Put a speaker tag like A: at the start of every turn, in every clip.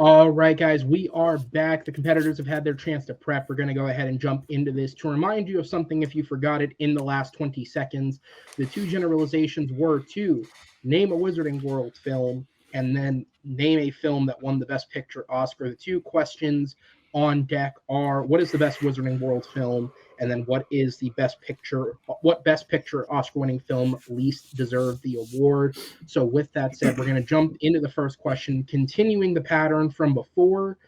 A: All right, guys, we are back. The competitors have had their chance to prep. We're going to go ahead and jump into this. To remind you of something, if you forgot it in the last 20 seconds, the two generalizations were to name a Wizarding World film and then name a film that won the Best Picture Oscar. The two questions on deck are, what is the best Wizarding World film? And then what Best Picture Oscar-winning film least deserved the award? So with that said, we're going to jump into the first question, continuing the pattern from before.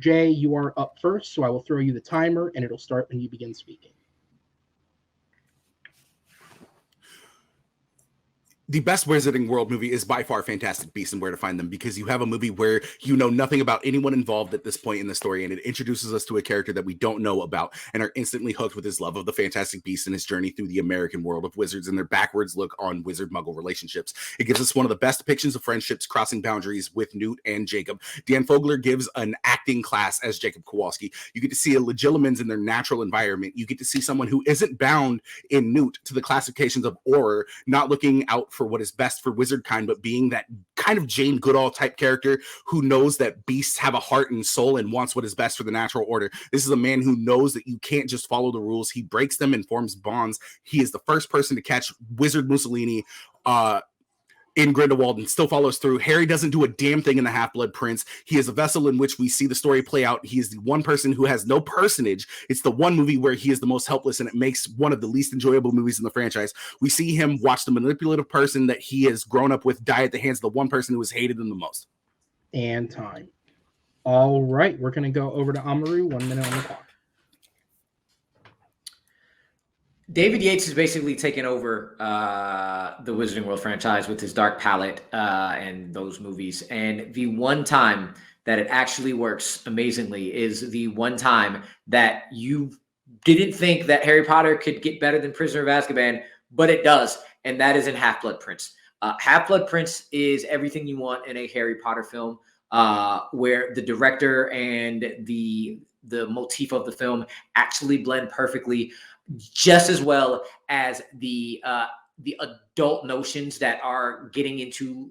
A: Jay, you are up first, so I will throw you the timer, and it'll start when you begin speaking.
B: The best Wizarding World movie is by far Fantastic Beasts and Where to Find Them, because you have a movie where you know nothing about anyone involved at this point in the story, and it introduces us to a character that we don't know about and are instantly hooked with his love of the Fantastic Beasts and his journey through the American world of wizards and their backwards look on wizard-muggle relationships. It gives us one of the best depictions of friendships crossing boundaries with Newt and Jacob. Dan Fogler gives an acting class as Jacob Kowalski. You get to see a Legilimens in their natural environment. You get to see someone who isn't bound in Newt to the classifications of Auror, not looking out for what is best for wizard kind, but being that kind of Jane Goodall type character who knows that beasts have a heart and soul and wants what is best for the natural order. This is a man who knows that you can't just follow the rules. He breaks them and forms bonds. He is the first person to catch Wizard Mussolini in Grindelwald and still follows through. Harry doesn't do a damn thing in The Half-Blood Prince. He is a vessel in which we see the story play out. He is the one person who has no personage. It's the one movie where he is the most helpless, and it makes one of the least enjoyable movies in the franchise. We see him watch the manipulative person that he has grown up with die at the hands of the one person who has hated him the most.
A: And time. All right, we're going to go over to Amaru. 1 minute on the clock.
C: David Yates has basically taken over the Wizarding World franchise with his Dark Palette and those movies. And the one time that it actually works amazingly is the one time that you didn't think that Harry Potter could get better than Prisoner of Azkaban, but it does. And that is in Half-Blood Prince. Half-Blood Prince is everything you want in a Harry Potter film, where the director and the motif of the film actually blend perfectly, just as well as the adult notions that are getting into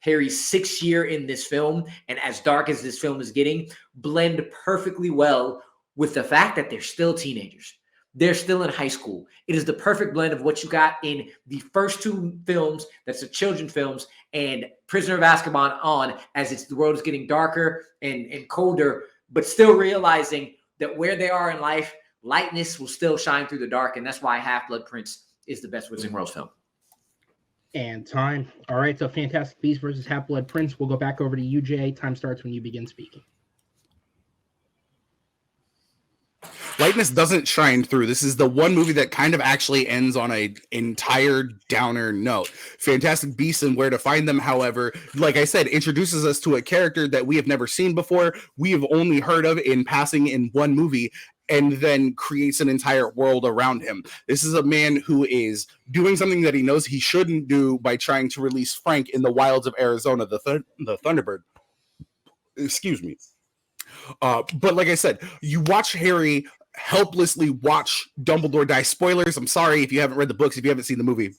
C: Harry's 6th year in this film, and as dark as this film is getting, blend perfectly well with the fact that they're still teenagers. They're still in high school. It is the perfect blend of what you got in the first two films, that's the children's films, and Prisoner of Azkaban on, as the world is getting darker and colder, but still realizing that where they are in life, lightness will still shine through the dark, and that's why Half-Blood Prince is the best Wizarding World film.
A: And time. All right, so Fantastic Beasts versus Half-Blood Prince. We'll go back over to you, Jay. Time starts when you begin speaking.
B: Lightness doesn't shine through. This is the one movie that kind of actually ends on an entire downer note. Fantastic Beasts and Where to Find Them, however, like I said, introduces us to a character that we have never seen before. We have only heard of in passing in one movie, and then creates an entire world around him. This is a man who is doing something that he knows he shouldn't do by trying to release Frank in the wilds of Arizona, the Thunderbird. Excuse me. But like I said, you watch Harry helplessly watch Dumbledore die. Spoilers, I'm sorry if you haven't read the books, if you haven't seen the movie.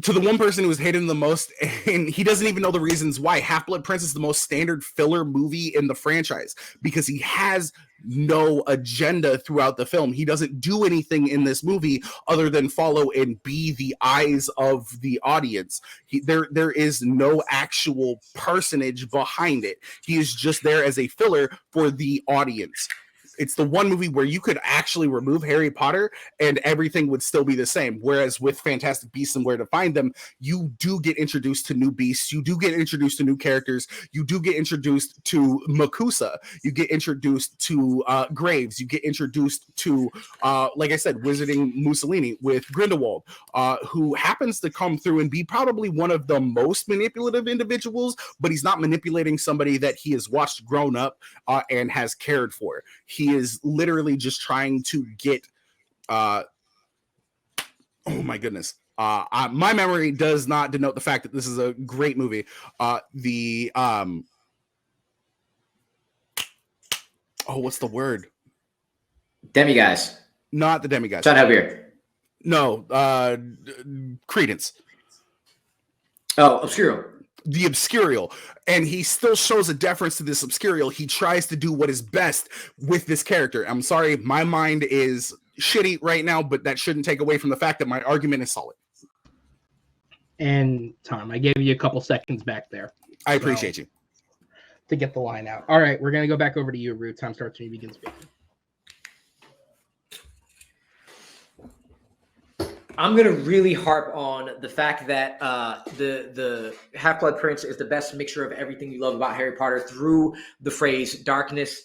B: To the one person who was hated the most, and he doesn't even know the reasons why. Half-Blood Prince is the most standard filler movie in the franchise because he has no agenda throughout the film. He doesn't do anything in this movie other than follow and be the eyes of the audience. There is no actual personage behind it. He is just there as a filler for the audience. it's the one movie where you could actually remove Harry Potter and everything would still be the same. Whereas with Fantastic Beasts and Where to Find Them, you do get introduced to new beasts, you do get introduced to new characters, you do get introduced to Makusa, you get introduced to Graves, you get introduced to, like I said, Wizarding Mussolini with Grindelwald, who happens to come through and be probably one of the most manipulative individuals, but he's not manipulating somebody that he has watched grown up and has cared for. He is literally just trying to get oh my goodness. My memory does not denote the fact that this is a great movie. What's the word?
C: Demiguise.
B: Not the Demiguise.
C: Trying to help here.
B: No, Credence.
C: Oh, Obscuro.
B: The Obscurial, and he still shows a deference to this Obscurial. He tries to do what is best with this character. I'm sorry, my mind is shitty right now, but that shouldn't take away from the fact that my argument is solid.
A: And Tom, I gave you a couple seconds back there.
B: I appreciate you.
A: To get the line out. All right, we're going to go back over to you, Rue. Time starts when you begin speaking.
C: I'm going to really harp on the fact that the Half-Blood Prince is the best mixture of everything you love about Harry Potter through the phrase darkness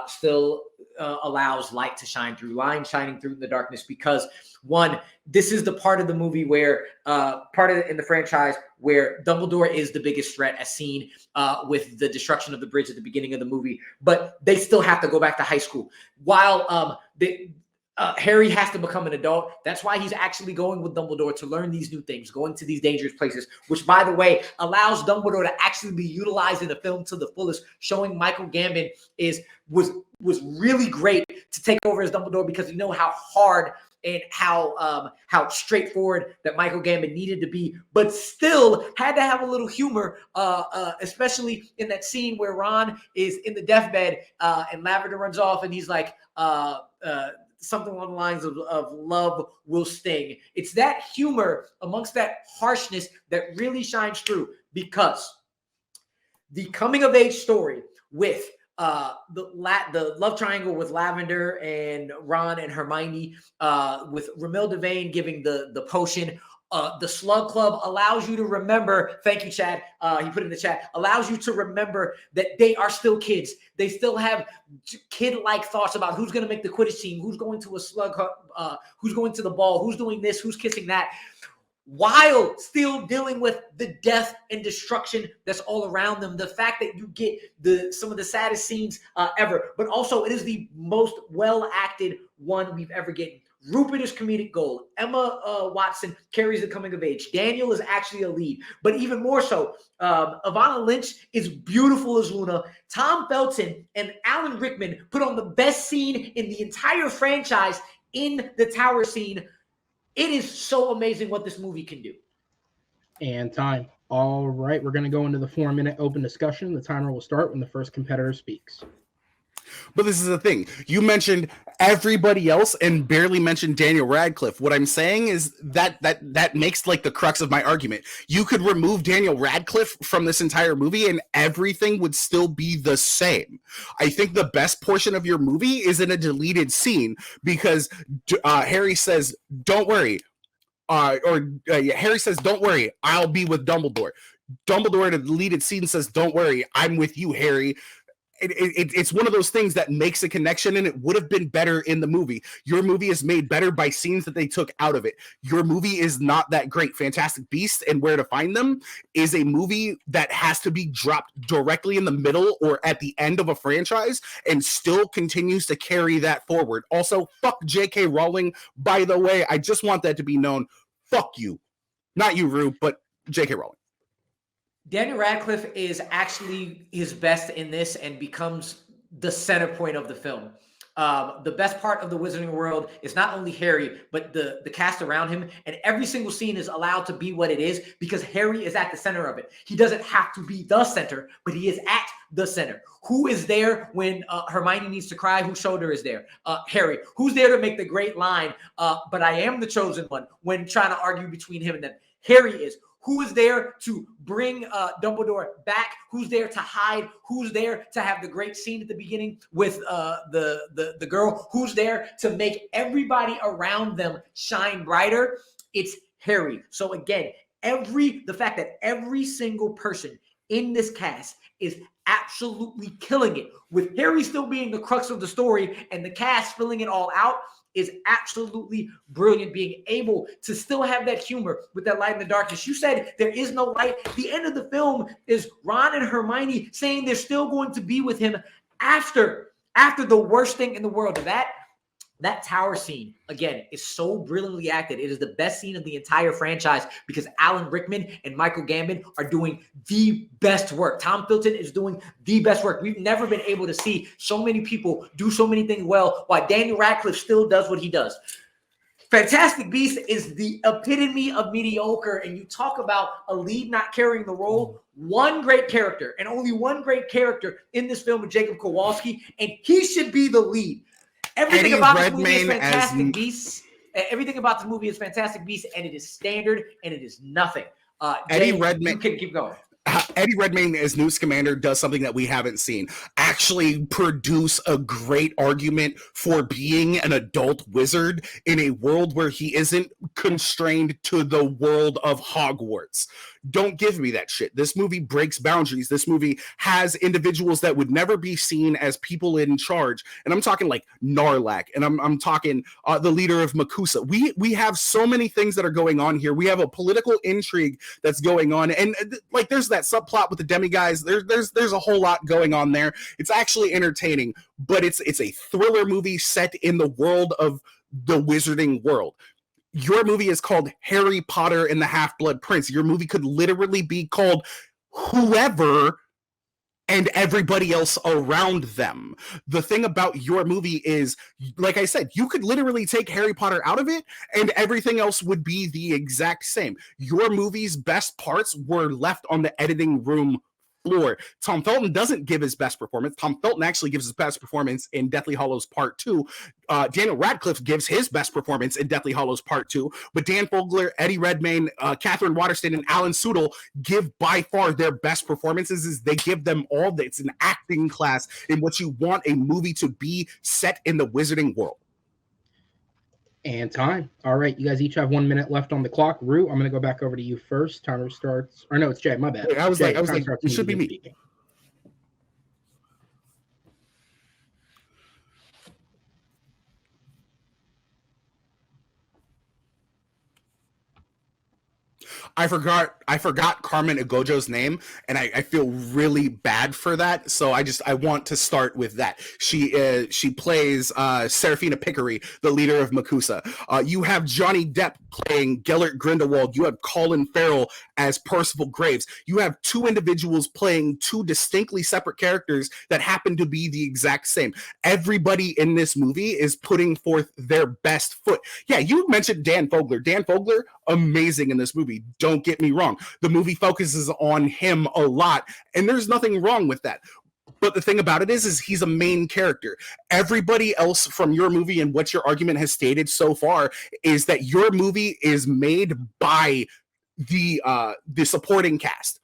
C: still allows light to shine through, line shining through the darkness, because one, this is the part of the movie where in the franchise where Dumbledore is the biggest threat, as seen with the destruction of the bridge at the beginning of the movie, but they still have to go back to high school while Harry has to become an adult. That's why he's actually going with Dumbledore to learn these new things, going to these dangerous places, which, by the way, allows Dumbledore to actually be utilized in the film to the fullest, showing Michael Gambon was really great to take over as Dumbledore, because you know how hard and how straightforward that Michael Gambon needed to be, but still had to have a little humor, especially in that scene where Ron is in the deathbed and Lavender runs off and he's like, something along the lines of love will sting. It's that humor amongst that harshness that really shines through, because the coming of age story with the love triangle with Lavender and Ron and Hermione, with Ramil Devane giving the potion, the Slug Club allows you to remember, thank you, Chad, he put in the chat, allows you to remember that they are still kids. They still have kid-like thoughts about who's going to make the Quidditch team, who's going to a slug, who's going to the ball, who's doing this, who's kissing that, while still dealing with the death and destruction that's all around them. The fact that you get some of the saddest scenes ever, but also it is the most well-acted one we've ever gotten. Rupert is comedic gold. Emma Watson carries the coming of age. Daniel is actually a lead, but even more so, Ivana Lynch is beautiful as Luna. Tom Felton and Alan Rickman put on the best scene in the entire franchise in the tower scene. It is so amazing what this movie can do.
A: And time. All right, we're going to go into the 4-minute open discussion. The timer will start when the first competitor speaks.
B: But this is the thing. You mentioned everybody else and barely mentioned Daniel Radcliffe. What I'm saying is that makes like the crux of my argument. You could remove Daniel Radcliffe from this entire movie and everything would still be the same. I think the best portion of your movie is in a deleted scene because Harry says, "Don't worry," Harry says, "Don't worry, I'll be with Dumbledore." Dumbledore in a deleted scene says, "Don't worry, I'm with you, Harry." It's one of those things that makes a connection, and it would have been better in the movie. Your movie is made better by scenes that they took out of it. Your movie is not that great. Fantastic Beasts and Where to Find Them is a movie that has to be dropped directly in the middle or at the end of a franchise and still continues to carry that forward. Also, fuck J.K. Rowling. By the way, I just want that to be known. Fuck you. Not you, Rue, but J.K. Rowling.
C: Daniel Radcliffe is actually his best in this and becomes the center point of the film. The best part of the Wizarding World is not only Harry, but the cast around him. And every single scene is allowed to be what it is because Harry is at the center of it. He doesn't have to be the center, but he is at the center. Who is there when Hermione needs to cry? Whose shoulder is there? Harry. Who's there to make the great line, but I am the chosen one, when trying to argue between him and them? Harry is. Who is there to bring Dumbledore back? Who's there to hide? Who's there to have the great scene at the beginning with the girl? Who's there to make everybody around them shine brighter? It's Harry. So again, the fact that every single person in this cast is absolutely killing it, with Harry still being the crux of the story and the cast filling it all out, is absolutely brilliant. Being able to still have that humor with that light in the darkness. You said there is no light. The end of the film is Ron and Hermione saying they're still going to be with him after the worst thing in the world. That tower scene, again, is so brilliantly acted. It is the best scene of the entire franchise because Alan Rickman and Michael Gambon are doing the best work. Tom Felton is doing the best work. We've never been able to see so many people do so many things well while Daniel Radcliffe still does what he does. Fantastic Beasts is the epitome of mediocre, and you talk about a lead not carrying the role. One great character, and only one great character in this film is Jacob Kowalski, and he should be the lead. Everything about this movie is Fantastic Beasts. Everything about this movie is Fantastic Beasts, and it is standard, and it is nothing.
B: Eddie
C: Jay,
B: Redmayne,
C: you can keep going.
B: Eddie Redmayne as Newt Scamander does something that we haven't seen. Actually produce a great argument for being an adult wizard in a world where he isn't constrained to the world of Hogwarts. Don't give me that shit. This movie breaks boundaries. This movie has individuals that would never be seen as people in charge. And I'm talking like Narlac, and I'm talking the leader of Makusa. We have so many things that are going on here. We have a political intrigue that's going on, and like there's that subplot with the demiguise. There's a whole lot going on there. It's actually entertaining, but it's a thriller movie set in the world of the wizarding world. Your movie is called Harry Potter and the Half-Blood Prince. Your movie could literally be called Whoever and everybody else around them. The thing about your movie is, like I said, you could literally take Harry Potter out of it and everything else would be the exact same. Your movie's best parts were left on the editing room floor. Tom Felton doesn't give his best performance. Tom Felton actually gives his best performance in Deathly Hallows Part 2. Daniel Radcliffe gives his best performance in Deathly Hallows Part 2. But Dan Fogler, Eddie Redmayne, Catherine Waterston, and Alan Sudol give by far their best performances. Is they give them all. It's an acting class in what you want a movie to be set in the wizarding world.
A: And time. All right, you guys each have 1 minute left on the clock. Rue, I'm going to go back over to you first. Timer starts. Or no, it's Jay. My bad.
B: Wait, I was
A: Jay,
B: like, it should be me.
A: Speaking.
B: I forgot Carmen Egojo's name, and I feel really bad for that. So I want to start with that. She plays Serafina Pickery, the leader of Makusa. You have Johnny Depp playing Gellert Grindelwald. You have Colin Farrell as Percival Graves. You have two individuals playing two distinctly separate characters that happen to be the exact same. Everybody in this movie is putting forth their best foot. Yeah, you mentioned Dan Fogler. Dan Fogler, amazing in this movie. Don't get me wrong. The movie focuses on him a lot, and there's nothing wrong with that. But the thing about it is he's a main character. Everybody else from your movie and what your argument has stated so far is that your movie is made by the supporting cast.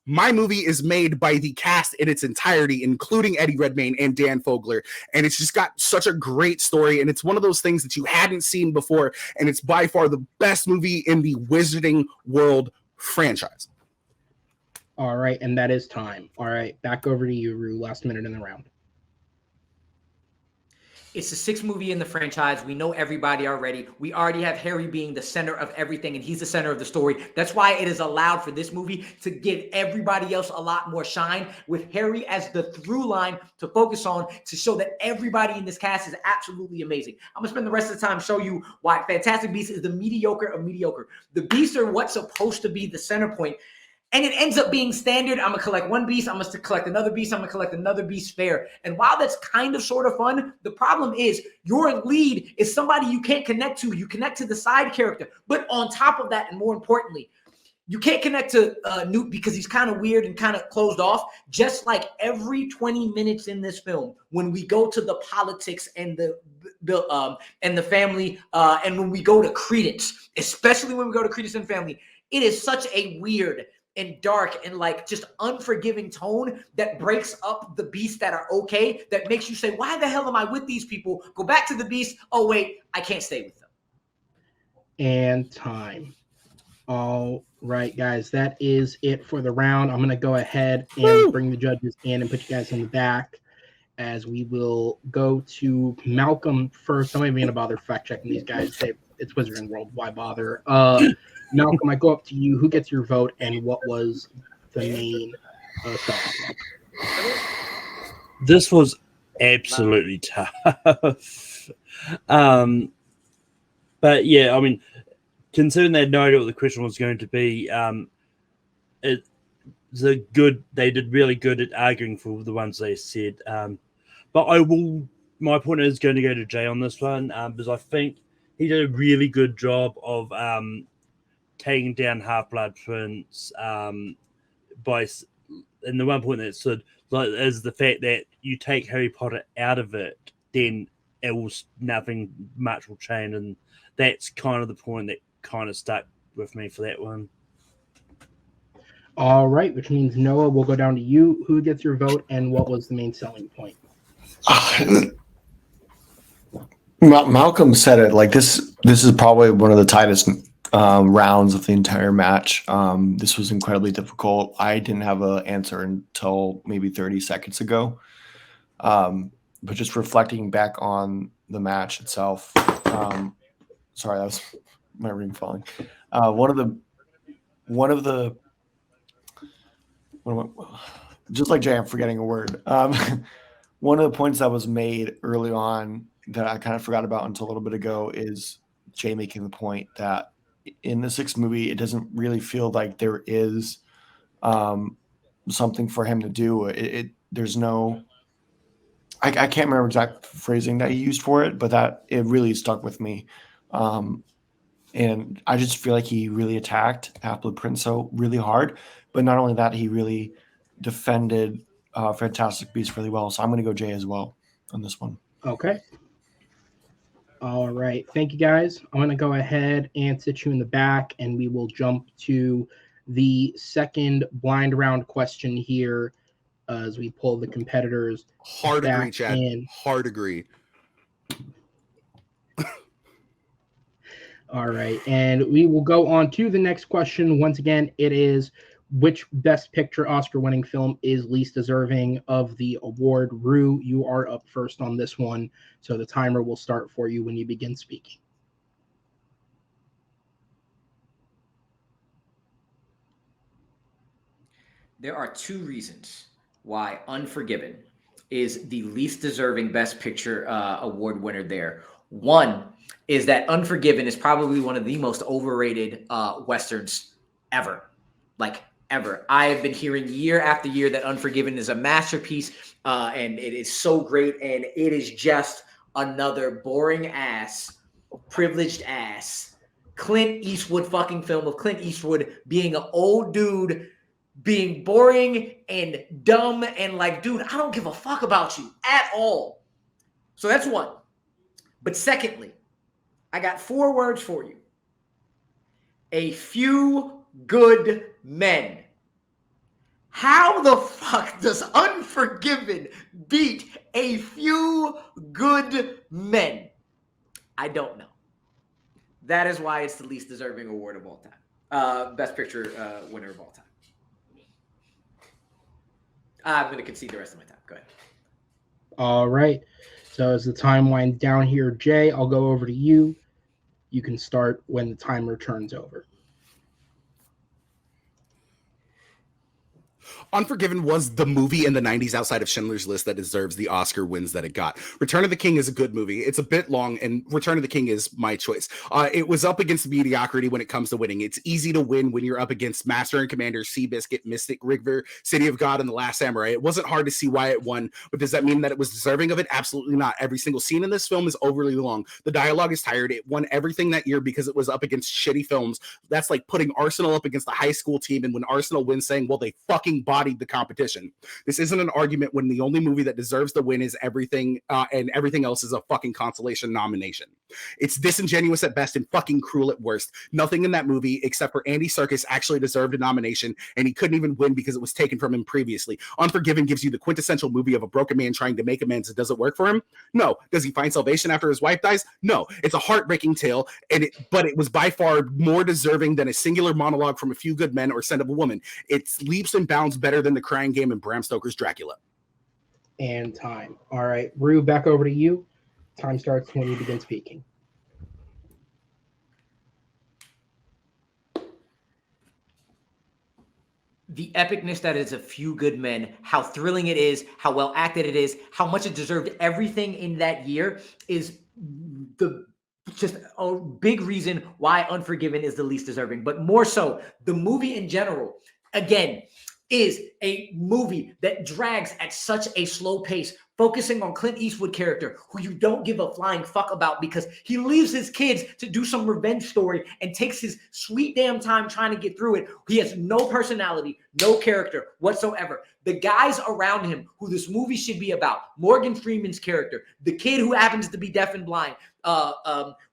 B: My movie is made by the cast in its entirety, including Eddie Redmayne and Dan Fogler. And it's just got such a great story. And it's one of those things that you hadn't seen before. And it's by far the best movie in the Wizarding World franchise.
A: All right, and that is time. All right, back over to you, Rue. Last minute in the round.
C: It's the sixth movie in the franchise. We know everybody already. We already have Harry being the center of everything, and he's the center of the story. That's why it is allowed for this movie to give everybody else a lot more shine, with Harry as the through line to focus on, to show that everybody in this cast is absolutely amazing. I'm going to spend the rest of the time show you why Fantastic Beasts is the mediocre of mediocre. The beasts are what's supposed to be the center point. And it ends up being standard. I'm going to collect one beast. I'm going to collect another beast. I'm going to collect another beast fair. And while that's kind of sort of fun, the problem is your lead is somebody you can't connect to. You connect to the side character. But on top of that, and more importantly, you can't connect to Newt because he's kind of weird and kind of closed off. Just like every 20 minutes in this film, when we go to the politics and the family, and when we go to Credence, especially when we go to Credence and family, It is such a weird and dark and like just unforgiving tone that breaks up the beasts that are okay, that makes you say, why the hell am I with these people? Go back to the beast. Oh, wait, I can't stay with them.
A: And time. All right, guys, that is it for the round. I'm going to go ahead and bring the judges in and put you guys in the back as we will go to Malcolm first. I'm not even going to bother fact checking these guys. It's Wizarding World. Why bother? Malcolm, I go up to you. Who gets your vote, and what was the main selling?
D: This was absolutely tough. But yeah, I mean, considering they had no idea what the question was going to be, they did really good at arguing for the ones they said. But my point is going to go to Jay on this one, because I think he did a really good job of taking down Half-Blood Prince and the one point that stood is the fact that you take Harry Potter out of it, then nothing much will change, and that's kind of the point that kind of stuck with me for that one.
A: All right, which means Noah, we'll go down to you. Who gets your vote, and what was the main selling point?
E: Malcolm said it. Like this is probably one of the tightest rounds of the entire match. This was incredibly difficult. I didn't have an answer until maybe 30 seconds ago. But just reflecting back on the match itself, sorry, that was my ring falling. Just like Jay, I'm forgetting a word. One of the points that was made early on that I kind of forgot about until a little bit ago is Jay making the point that in the sixth movie, it doesn't really feel like there is something for him to do. There's no, I can't remember exact phrasing that he used for it, but that it really stuck with me. And I just feel like he really attacked Half-Blood Prince so really hard. But not only that, he really defended Fantastic Beasts really well. So I'm going to go Jay as well on this one.
A: Okay. All right. Thank you, guys. I'm going to go ahead and sit you in the back, and we will jump to the second blind round question here as we pull the competitors.
B: Hard agree, Chad. Hard agree.
A: All right. And we will go on to the next question. Once again, it is which Best Picture Oscar-winning film is least deserving of the award? Rue, you are up first on this one, so the timer will start for you when you begin speaking.
C: There are two reasons why Unforgiven is the least deserving Best Picture award winner there. One is that Unforgiven is probably one of the most overrated Westerns ever. Like, ever. I have been hearing year after year that Unforgiven is a masterpiece, and it is so great, and it is just another boring ass, privileged ass, Clint Eastwood fucking film of Clint Eastwood being an old dude, being boring and dumb, and like, dude, I don't give a fuck about you at all. So that's one. But secondly, I got 4 words for you. A Few Good Men. How the fuck does Unforgiven beat A Few Good Men? I don't know. That is why it's the least deserving award of all time. Best Picture winner of all time. I'm going to concede the rest of my time. Go ahead.
A: All right. So as the time winds down here, Jay, I'll go over to you. You can start when the timer turns over.
B: Unforgiven was the movie in the 90s outside of Schindler's List that deserves the Oscar wins that it got. Return of the King is a good movie. It's a bit long, and Return of the King is my choice. It was up against mediocrity when it comes to winning. It's easy to win when you're up against Master and Commander, Seabiscuit, Mystic, Rigver, City of God, and The Last Samurai. It wasn't hard to see why it won, but does that mean that it was deserving of it? Absolutely not. Every single scene in this film is overly long. The dialogue is tired. It won everything that year because it was up against shitty films. That's like putting Arsenal up against a high school team, and when Arsenal wins, saying, well, they fucking bodied the competition. This isn't an argument when the only movie that deserves the win is Everything, and everything else is a fucking consolation nomination. It's disingenuous at best and fucking cruel at worst. Nothing in that movie, except for Andy Serkis, actually deserved a nomination, and he couldn't even win because it was taken from him previously. Unforgiven gives you the quintessential movie of a broken man trying to make amends. It doesn't work for him. No. Does he find salvation after his wife dies? No. It's a heartbreaking tale, but it was by far more deserving than a singular monologue from A Few Good Men or Scent of a Woman. It's leaps and bounds better than The Crying Game and Bram Stoker's Dracula.
A: And time. All right, Rue, back over to you. Time starts when you begin speaking.
C: The epicness that is A Few Good Men, how thrilling it is, how well acted it is, how much it deserved everything in that year is just a big reason why Unforgiven is the least deserving. But more so, the movie in general, again, is a movie that drags at such a slow pace, focusing on Clint Eastwood character, who you don't give a flying fuck about because he leaves his kids to do some revenge story and takes his sweet damn time trying to get through it. He has no personality, no character whatsoever. The guys around him who this movie should be about, Morgan Freeman's character, the kid who happens to be deaf and blind,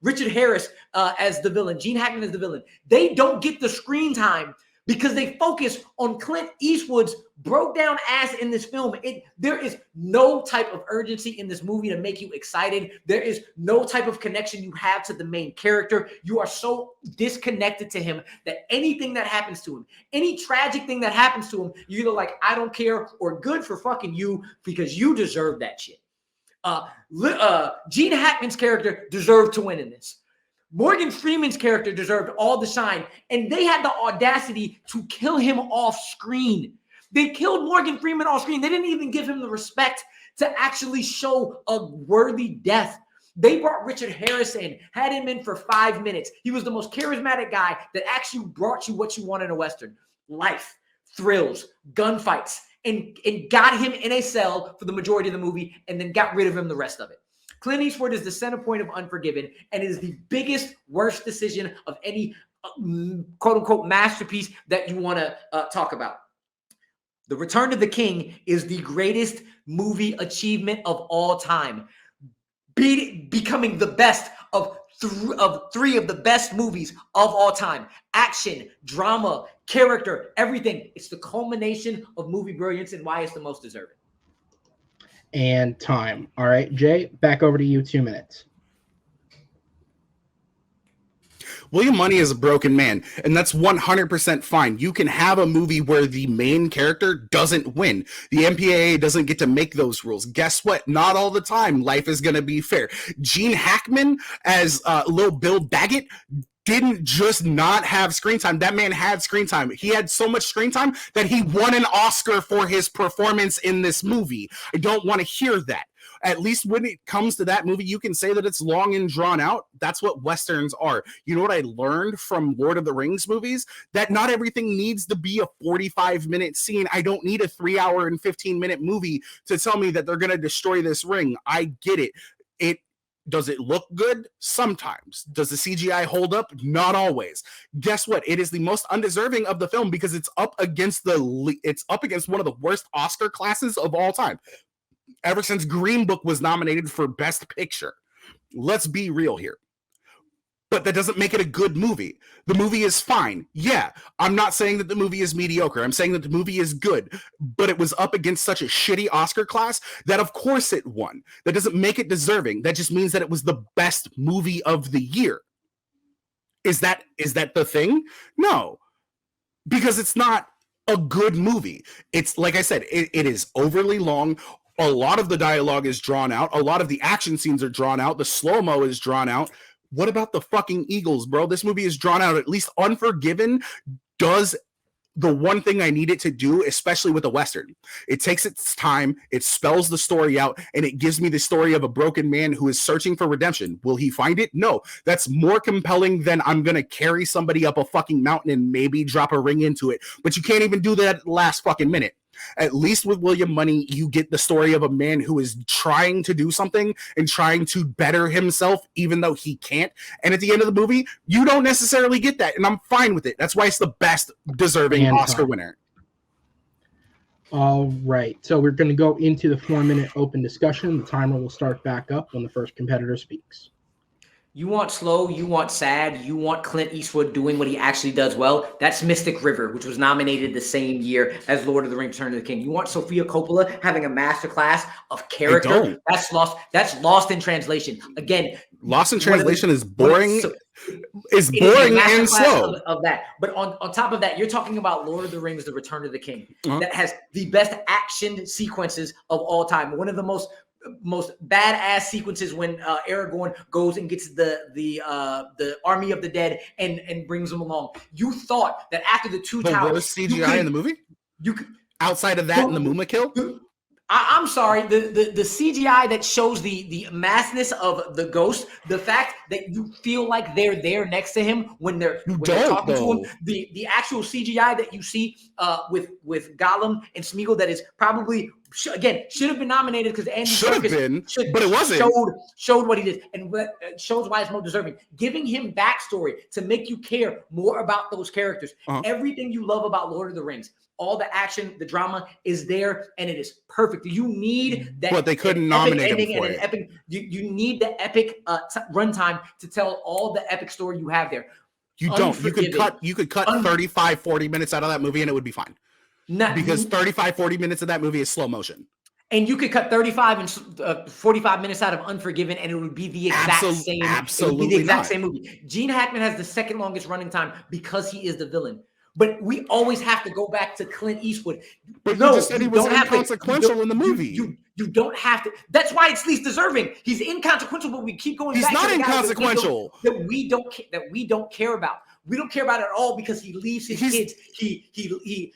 C: Richard Harris as the villain, Gene Hackman as the villain, they don't get the screen time because they focus on Clint Eastwood's broke down ass in this film. There is no type of urgency in this movie to make you excited. There is no type of connection you have to the main character. You are so disconnected to him that anything that happens to him, any tragic thing that happens to him, you're either like, I don't care, or good for fucking you because you deserve that shit. Gene Hackman's character deserved to win in this. Morgan Freeman's character deserved all the shine, and they had the audacity to kill him off screen. They killed Morgan Freeman off screen. They didn't even give him the respect to actually show a worthy death. They brought Richard Harris in, had him in for 5 minutes. He was the most charismatic guy that actually brought you what you want in a Western. Life, thrills, gunfights, and got him in a cell for the majority of the movie and then got rid of him the rest of it. Clint Eastwood is the center point of Unforgiven and is the biggest, worst decision of any quote-unquote masterpiece that you want to talk about. The Return of the King is the greatest movie achievement of all time, becoming the best of three of the best movies of all time. Action, drama, character, everything. It's the culmination of movie brilliance and why it's the most deserving.
A: And time. All right, Jay, back over to you. 2 minutes.
B: William Money is a broken man, and that's 100% fine. You can have a movie where the main character doesn't win. The MPAA doesn't get to make those rules. Guess what? Not all the time. Life is going to be fair. Gene Hackman as Lil Bill Daggett didn't just not have screen time. That man had screen time. He had so much screen time that he won an Oscar for his performance in this movie. I don't want to hear that. At least when it comes to that movie, you can say that it's long and drawn out. That's what Westerns are. You know what I learned from Lord of the Rings movies? That not everything needs to be a 45-minute scene. I don't need a 3-hour and 15-minute movie to tell me that they're going to destroy this ring. I get it. Does it look good? Sometimes. Does the CGI hold up? Not always. Guess what? It is the most undeserving of the film because it's up against one of the worst Oscar classes of all time. Ever since Green Book was nominated for Best Picture. Let's be real here. But that doesn't make it a good movie. The movie is fine. Yeah, I'm not saying that the movie is mediocre. I'm saying that the movie is good. But it was up against such a shitty Oscar class that of course it won. That doesn't make it deserving. That just means that it was the best movie of the year. Is that the thing? No. Because it's not a good movie. It's, like I said, it is overly long. A lot of the dialogue is drawn out. A lot of the action scenes are drawn out. The slow-mo is drawn out. What about the fucking Eagles, bro? This movie is drawn out. At least Unforgiven does the one thing I need it to do, especially with a Western. It takes its time, it spells the story out, and it gives me the story of a broken man who is searching for redemption. Will he find it? No. That's more compelling than I'm going to carry somebody up a fucking mountain and maybe drop a ring into it. But you can't even do that at the last fucking minute. At least with William Money, you get the story of a man who is trying to do something and trying to better himself, even though he can't. And at the end of the movie, you don't necessarily get that, and I'm fine with it. That's why it's the best deserving Oscar winner.
A: All right, so we're going to go into the 4-minute open discussion. The timer will start back up when the first competitor speaks.
C: You want slow, you want sad, you want Clint Eastwood doing what he actually does well. That's Mystic River, which was nominated the same year as Lord of the Rings: Return of the King. You want Sofia Coppola having a masterclass of character. That's lost. That's lost in translation. Again,
B: Lost in translation is boring. Is boring and slow
C: of that. But on top of that, you're talking about Lord of the Rings: The Return of the King, that has the best action sequences of all time. One of the most badass sequences when Aragorn goes and gets the army of the dead and brings them along. You thought that after the two towers,
B: worst CGI in the movie.
C: You could,
B: outside of that and the Muma kill.
C: I'm sorry, the CGI that shows the massness of the ghost, the fact that you feel like they're there next to him when they're talking to him, the actual CGI that you see with Gollum and Smeagol that is probably should have been nominated because Andy Serkis
B: but it wasn't.
C: Showed what he did and shows why it's more deserving. Giving him backstory to make you care more about those characters. Everything you love about Lord of the Rings. All the action, the drama is there, and it is perfect. You need that.
B: But they couldn't nominate him for it.
C: Epic, you need the epic runtime to tell all the epic story you have there.
B: You don't. You could cut 35, 40 minutes out of that movie, and it would be fine. Because 35, 40 minutes of that movie is slow motion.
C: And you could cut 35 and 45 minutes out of Unforgiven, and it would be the exact same.
B: Absolutely,
C: it would be the exact same movie. Gene Hackman has the second longest running time because he is the villain. But we always have to go back to Clint Eastwood.
B: But no, you just said he was inconsequential in the movie.
C: You don't have to. That's why it's least deserving. He's inconsequential, but we keep going back.
B: He's not inconsequential.
C: That we don't care about. We don't care about it at all because he leaves his kids. He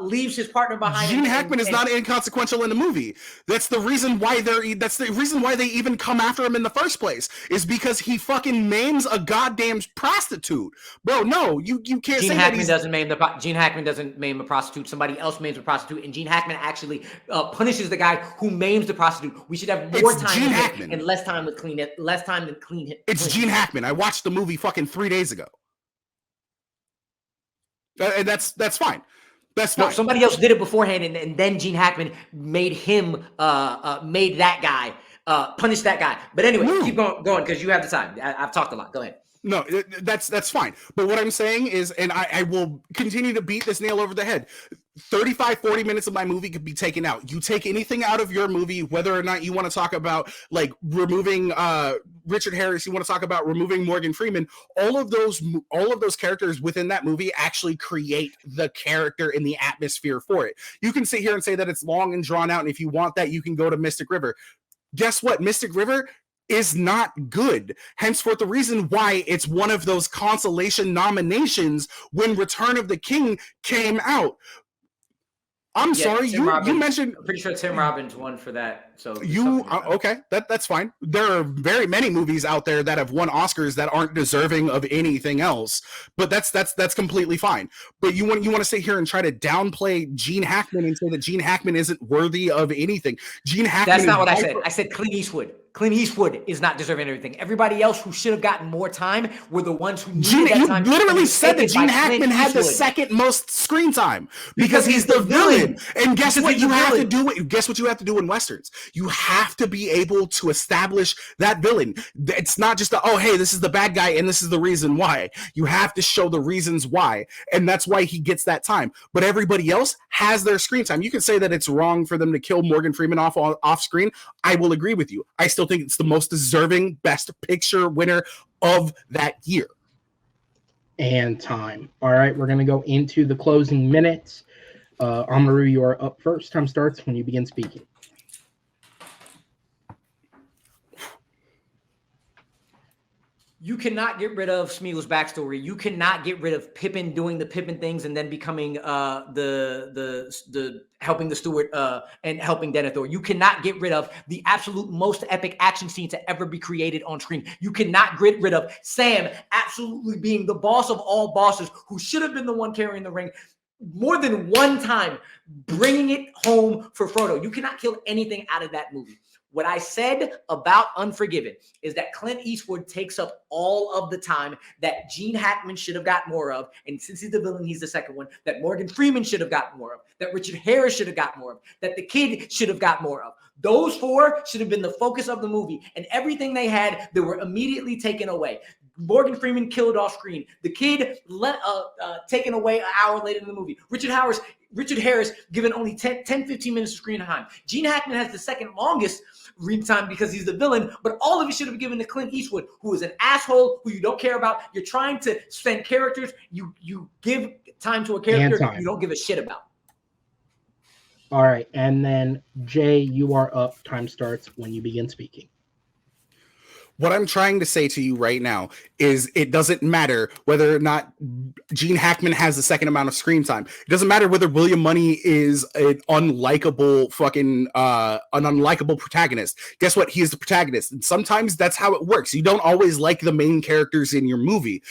C: leaves his partner behind.
B: Gene Hackman is not inconsequential in the movie. That's the reason why they even come after him in the first place. Is because he fucking maims a goddamn prostitute, bro. No, you can't.
C: Gene Hackman doesn't maim Gene Hackman doesn't maim a prostitute. Somebody else maims a prostitute, and Gene Hackman actually punishes the guy who maims the prostitute. We should have more time and less time with clean it. Less time than clean it.
B: It's Gene Hackman. I watched the movie fucking 3 days ago. And that's fine. That's fine.
C: No, somebody else did it beforehand, and then Gene Hackman made him made that guy punish that guy. But anyway, keep going because you have the time. I've talked a lot. Go ahead.
B: No, that's fine. But what I'm saying is, and I will continue to beat this nail over the head, 35, 40 minutes of my movie could be taken out. You take anything out of your movie, whether or not you want to talk about like removing Richard Harris, you want to talk about removing Morgan Freeman, all of those characters within that movie actually create the character and the atmosphere for it. You can sit here and say that it's long and drawn out, and if you want that, you can go to Mystic River. Guess what? Mystic River is not good. Henceforth, the reason why it's one of those consolation nominations when Return of the King came out. I'm sorry, you mentioned.
C: I'm pretty sure Tim Robbins won for that. So
B: okay, that's fine. There are very many movies out there that have won Oscars that aren't deserving of anything else, but that's completely fine. But you want to sit here and try to downplay Gene Hackman and say that Gene Hackman isn't worthy of anything. Gene Hackman.
C: That's not what I said. I said Clint Eastwood. Clint Eastwood is not deserving of everything. Everybody else who should have gotten more time were the ones who needed that time.
B: You literally said that Gene Hackman had the second most screen time because he's the villain. And guess what you have to do? Guess what you have to do in Westerns? You have to be able to establish that villain. It's not just hey, this is the bad guy and this is the reason why. You have to show the reasons why. And that's why he gets that time. But everybody else has their screen time. You can say that it's wrong for them to kill Morgan Freeman off screen. I will agree with you. I still think it's the most deserving Best Picture winner of that year.
A: And time. All right, we're going to go into the closing minutes. Amaru, you are up first. Time starts when you begin speaking.
C: You cannot get rid of Smeagol's backstory. You cannot get rid of Pippin doing the Pippin things and then becoming the helping the steward and helping Denethor. You cannot get rid of the absolute most epic action scene to ever be created on screen. You cannot get rid of Sam absolutely being the boss of all bosses who should have been the one carrying the ring. more than one time bringing it home for Frodo. You cannot kill anything out of that movie. What I said about Unforgiven is that Clint Eastwood takes up all of the time that Gene Hackman should have got more of. And since he's the villain, he's the second one. That Morgan Freeman should have got more of. That Richard Harris should have got more of. That the kid should have got more of. Those four should have been the focus of the movie. And everything they had, they were immediately taken away. Morgan Freeman killed off screen. The kid taken away an hour later in the movie. Richard Harris given only 10, 15 minutes of screen time. Gene Hackman has the second longest screen time because he's the villain, but all of it should have been given to Clint Eastwood, who is an asshole, who you don't care about. You're trying to spend characters. You give time to a character you don't give a shit about.
A: All right, and then Jay, you are up. Time starts when you begin speaking.
B: What I'm trying to say to you right now is it doesn't matter whether or not Gene Hackman has the second amount of screen time. It doesn't matter whether William Money is an unlikable protagonist. Guess what? He is the protagonist. And sometimes that's how it works. You don't always like the main characters in your movie.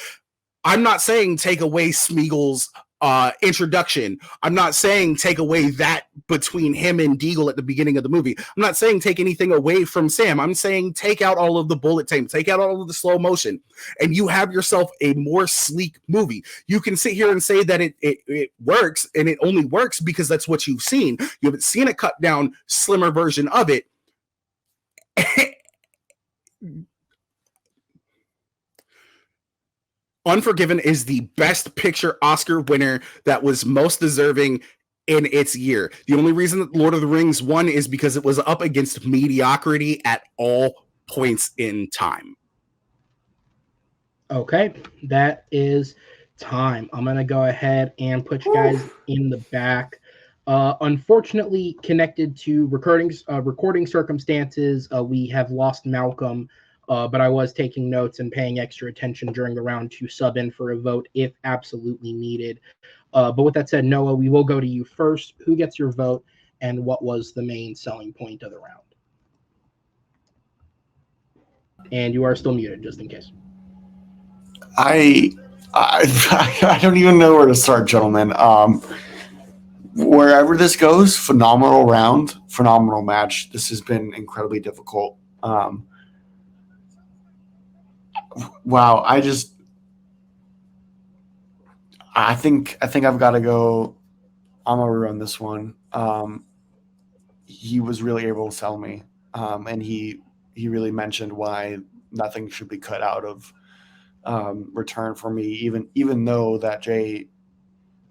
B: I'm not saying take away Smeagol's introduction. I'm not saying take away that between him and Deagle at the beginning of the movie. I'm not saying take anything away from Sam. I'm saying take out all of the bullet time, take out all of the slow motion, and you have yourself a more sleek movie. You can sit here and say that it works, and it only works because that's what you've seen. You haven't seen a cut down, slimmer version of it. Unforgiven is the best picture Oscar winner that was most deserving in its year. The only reason that Lord of the Rings won is because it was up against mediocrity at all points in time.
A: Okay, that is time. I'm going to go ahead and put you guys in the back. Unfortunately, connected to recording circumstances, we have lost Malcolm. But I was taking notes and paying extra attention during the round to sub in for a vote if absolutely needed. But with that said, Noah, we will go to you first. Who gets your vote, and what was the main selling point of the round? And you are still muted, just in case.
E: I don't even know where to start, gentlemen. Wherever this goes, phenomenal round, phenomenal match. This has been incredibly difficult. Wow, I think I've got to go Amaru on this one. He was really able to sell me, and he really mentioned why nothing should be cut out of return for me, even though that Jay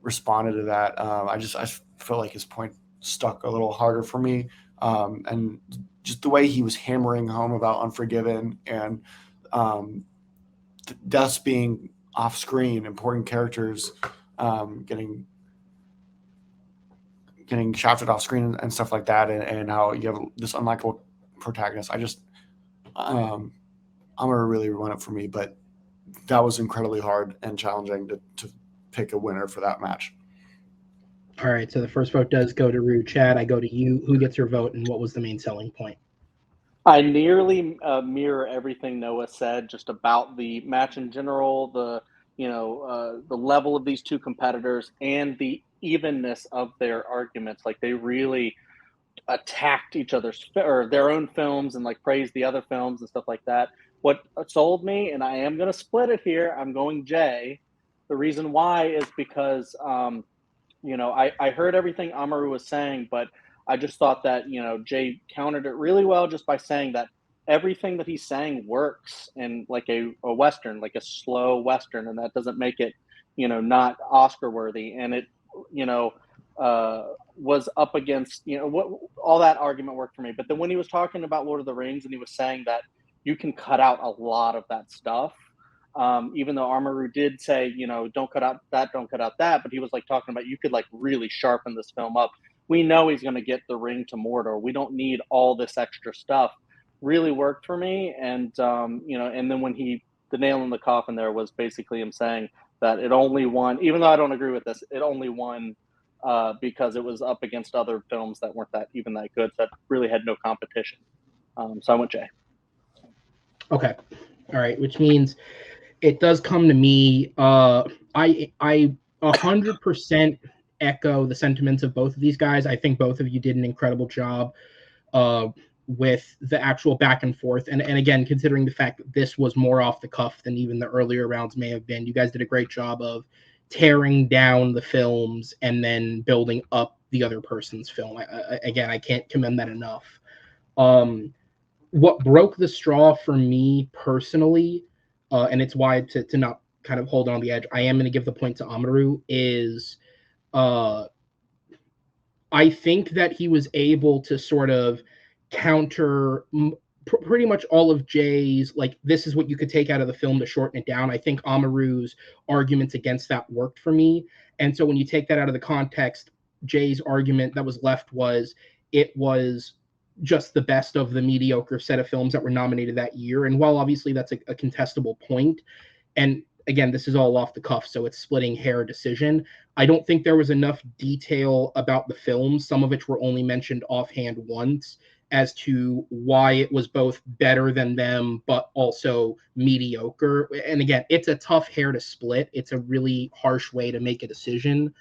E: responded to that. I felt like his point stuck a little harder for me, and just the way he was hammering home about Unforgiven and deaths being off screen, important characters getting shafted off screen and stuff like that, and how you have this unlikable protagonist. Amaru really won it for me, but that was incredibly hard and challenging to pick a winner for that match.
A: All right, so the first vote does go to Rue. Chad, I go to you. Who gets your vote, and what was the main selling point?
F: I nearly mirror everything Noah said just about the match in general, the level of these two competitors and the evenness of their arguments. Like they really attacked each other's or their own films and like praised the other films and stuff like that. What sold me, and I am going to split it here, I'm going Jay. The reason why is because, I heard everything Amaru was saying, but I just thought that, Jay countered it really well just by saying that everything that he's saying works in like a Western, like a slow Western, and that doesn't make it, not Oscar worthy. And it, was up against, all that argument worked for me. But then when he was talking about Lord of the Rings and he was saying that you can cut out a lot of that stuff, even though Amaru did say, don't cut out that, don't cut out that. But he was like talking about you could like really sharpen this film up. We know he's going to get the ring to Mordor. We don't need all this extra stuff. Really worked for me. And, and then when the nail in the coffin there was basically him saying that it only won, even though I don't agree with this, it only won because it was up against other films that weren't that good, that really had no competition. So I went Jay.
A: Okay. All right. Which means it does come to me. I 100% echo the sentiments of both of these guys. I think both of you did an incredible job with the actual back and forth. And again, considering the fact that this was more off the cuff than even the earlier rounds may have been, you guys did a great job of tearing down the films and then building up the other person's film. Again, I can't commend that enough. What broke the straw for me personally, and it's why to not kind of hold on the edge, I am going to give the point to Amaru, is I think that he was able to sort of counter pretty much all of Jay's, like, this is what you could take out of the film to shorten it down. I think Amaru's arguments against that worked for me. And so when you take that out of the context, Jay's argument that was left was it was just the best of the mediocre set of films that were nominated that year. And while obviously that's a contestable point, and again, this is all off the cuff, so it's splitting hair decision, I don't think there was enough detail about the films, some of which were only mentioned offhand once, as to why it was both better than them, but also mediocre. And again, it's a tough hair to split. It's a really harsh way to make a decision.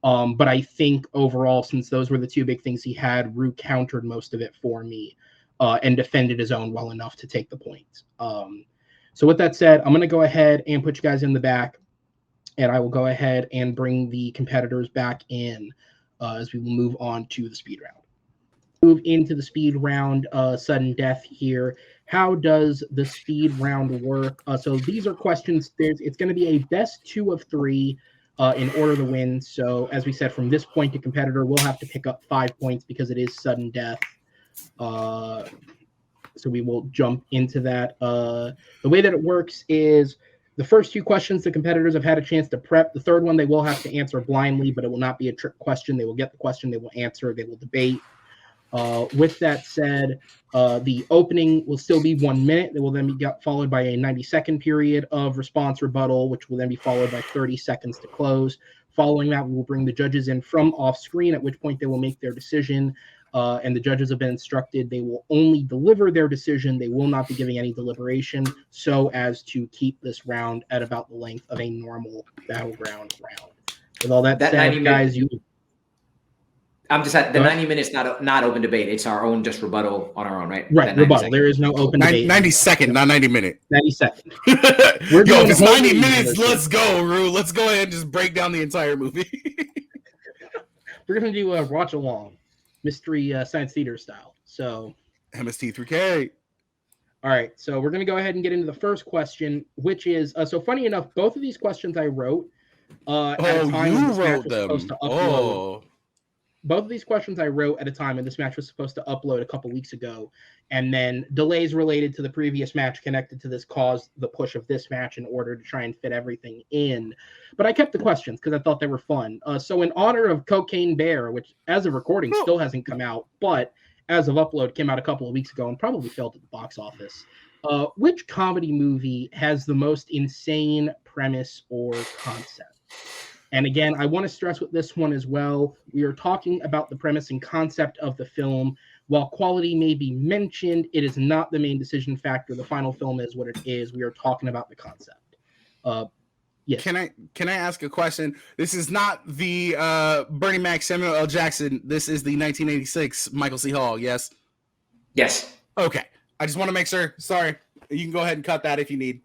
A: But I think overall, since those were the two big things he had, Rue countered most of it for me and defended his own well enough to take the point. So with that said, I'm going to go ahead and put you guys in the back, and I will go ahead and bring the competitors back in as we will move on to the speed round. Move into the speed round, sudden death here. How does the speed round work? So these are questions. It's going to be a best 2 of 3 in order to win. So as we said, from this point, the competitor will have to pick up 5 points because it is sudden death. So we will jump into that. The way that it works is the first 2 questions the competitors have had a chance to prep. The third one they will have to answer blindly, but it will not be a trick question. They will get the question, they will answer, they will debate. With that said, the opening will still be 1 minute. It will then be followed by a 90-second period of response rebuttal, which will then be followed by 30 seconds to close. Following that, we will bring the judges in from off screen, at which point they will make their decision. And the judges have been instructed they will only deliver their decision. They will not be giving any deliberation, so as to keep this round at about the length of a normal Battleground round. With all that said, guys,
C: I'm just at the 90 minutes, not open debate. It's our own just rebuttal on our own, right?
A: Right, rebuttal. There is no open debate.
B: 90 second, not 90 minute.
A: 90 second.
B: Yo, if it's 90 minutes, let's go, Rue. Let's go ahead and just break down the entire movie.
A: We're going to do a watch along, mystery science theater style. So
B: MST3K.
A: All right, so we're going to go ahead and get into the first question, which is, so funny enough, both of these questions I wrote at a time
B: you
A: when this match
B: wrote
A: was
B: them.
A: supposed to upload. Both of these questions I wrote at a time when this match was supposed to upload a couple weeks ago, and then delays related to the previous match connected to this caused the push of this match in order to try and fit everything in. But I kept the questions because I thought they were fun. So in honor of Cocaine Bear, which as of recording still hasn't come out, but as of upload came out a couple of weeks ago and probably failed at the box office, which comedy movie has the most insane premise or concept? And again, I want to stress with this one as well, we are talking about the premise and concept of the film. While quality may be mentioned, it is not the main decision factor. The final film is what it is. We are talking about the concept. Yes.
B: Can I ask a question? This is not the Bernie Mac, Samuel L. Jackson. This is the 1986 Michael C. Hall, yes?
C: Yes.
B: Okay. I just want to make sure. Sorry. You can go ahead and cut that if you need.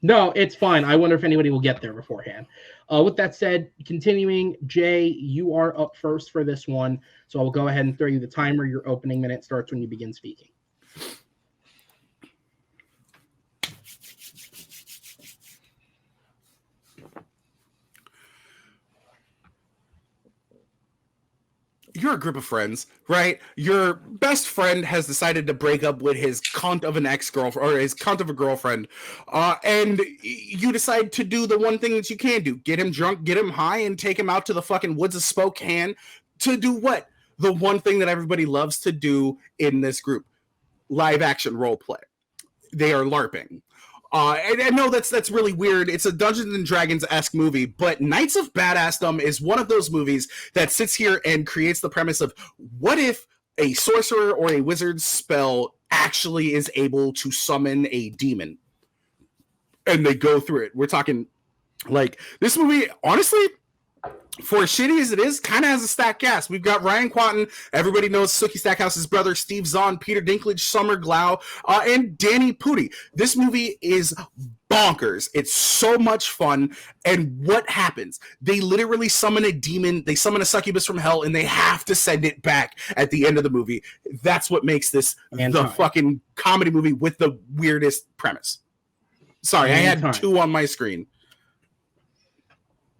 A: No, it's fine. I wonder if anybody will get there beforehand. With that said, continuing, Jay, you are up first for this one. So I'll go ahead and throw you the timer. Your opening minute starts when you begin speaking.
B: You're a group of friends, right? Your best friend has decided to break up with his cunt of an ex-girlfriend or his cunt of a girlfriend. And you decide to do the one thing that you can do. Get him drunk, get him high, and take him out to the fucking woods of Spokane to do what? The one thing that everybody loves to do in this group. Live action role play. They are LARPing. And I know that's really weird. It's a Dungeons and Dragons-esque movie, but Knights of Badassdom is one of those movies that sits here and creates the premise of what if a sorcerer or a wizard's spell actually is able to summon a demon? And they go through it. We're talking like this movie, honestly, for as shitty as it is, kind of has a stacked cast. We've got Ryan Quanten, everybody knows Sookie Stackhouse's brother, Steve Zahn, Peter Dinklage, Summer Glau, and Danny Pudi. This movie is bonkers. It's so much fun. And what happens? They literally summon a demon, they summon a succubus from hell, and they have to send it back at the end of the movie. That's what makes this the fucking comedy movie with the weirdest premise. Sorry, I had two on my screen.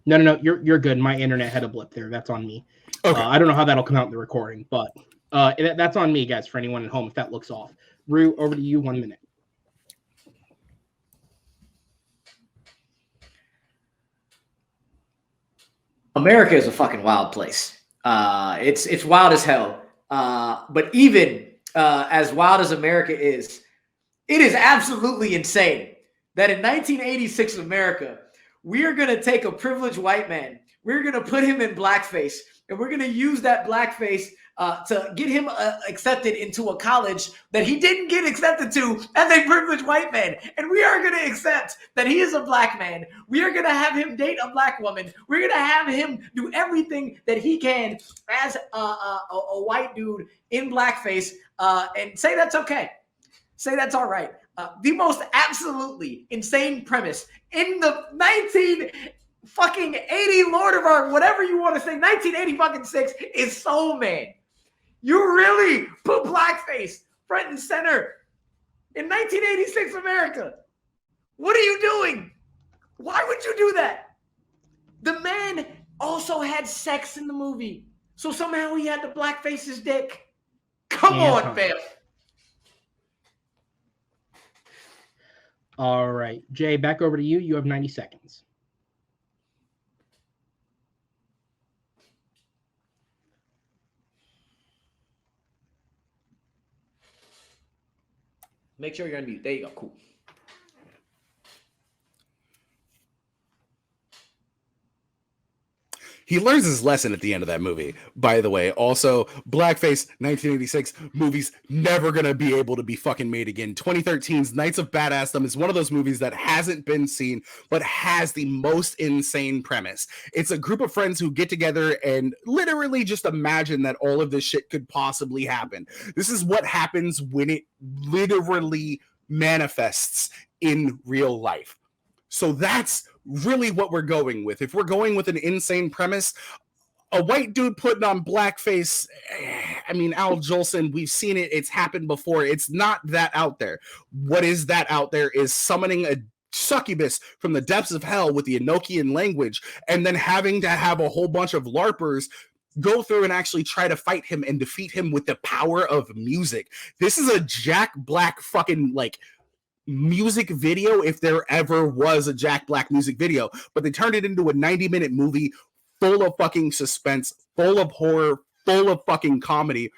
A: No, you're good. My internet had a blip there. That's on me. Okay. I don't know how that'll come out in the recording, but that's on me, guys, for anyone at home if that looks off. Rue, over to you, 1 minute.
C: America is a fucking wild place. It's wild as hell. But even as wild as America is, it is absolutely insane that in 1986 America, we are going to take a privileged white man, we're going to put him in blackface, and we're going to use that blackface to get him accepted into a college that he didn't get accepted to as a privileged white man. And we are going to accept that he is a black man. We are going to have him date a black woman. We're going to have him do everything that he can as a white dude in blackface and say that's okay. Say that's all right. The most absolutely insane premise in the 1980 Lord of our whatever you want to say 1986 is Soul Man. You really put blackface front and center in 1986 America. What are you doing? Why would you do that? The man also had sex in the movie, so somehow he had to blackface his dick. Come on, fam.
A: All right, Jay, back over to you. You have 90 seconds.
C: Make sure you're on mute. There you go. Cool.
B: He learns his lesson at the end of that movie, by the way. Also, blackface, 1986 movies, never going to be able to be fucking made again. 2013's Knights of Badassdom is one of those movies that hasn't been seen, but has the most insane premise. It's a group of friends who get together and literally just imagine that all of this shit could possibly happen. This is what happens when it literally manifests in real life. So that's really what we're going with. If we're going with an insane premise, a white dude putting on blackface, I mean, Al Jolson, we've seen it. It's happened before. It's not that out there. What is that out there is summoning a succubus from the depths of hell with the Enochian language, and then having to have a whole bunch of LARPers go through and actually try to fight him and defeat him with the power of music. This is a Jack Black fucking music video, if there ever was a Jack Black music video, but they turned it into a 90-minute movie full of fucking suspense, full of horror, full of fucking comedy.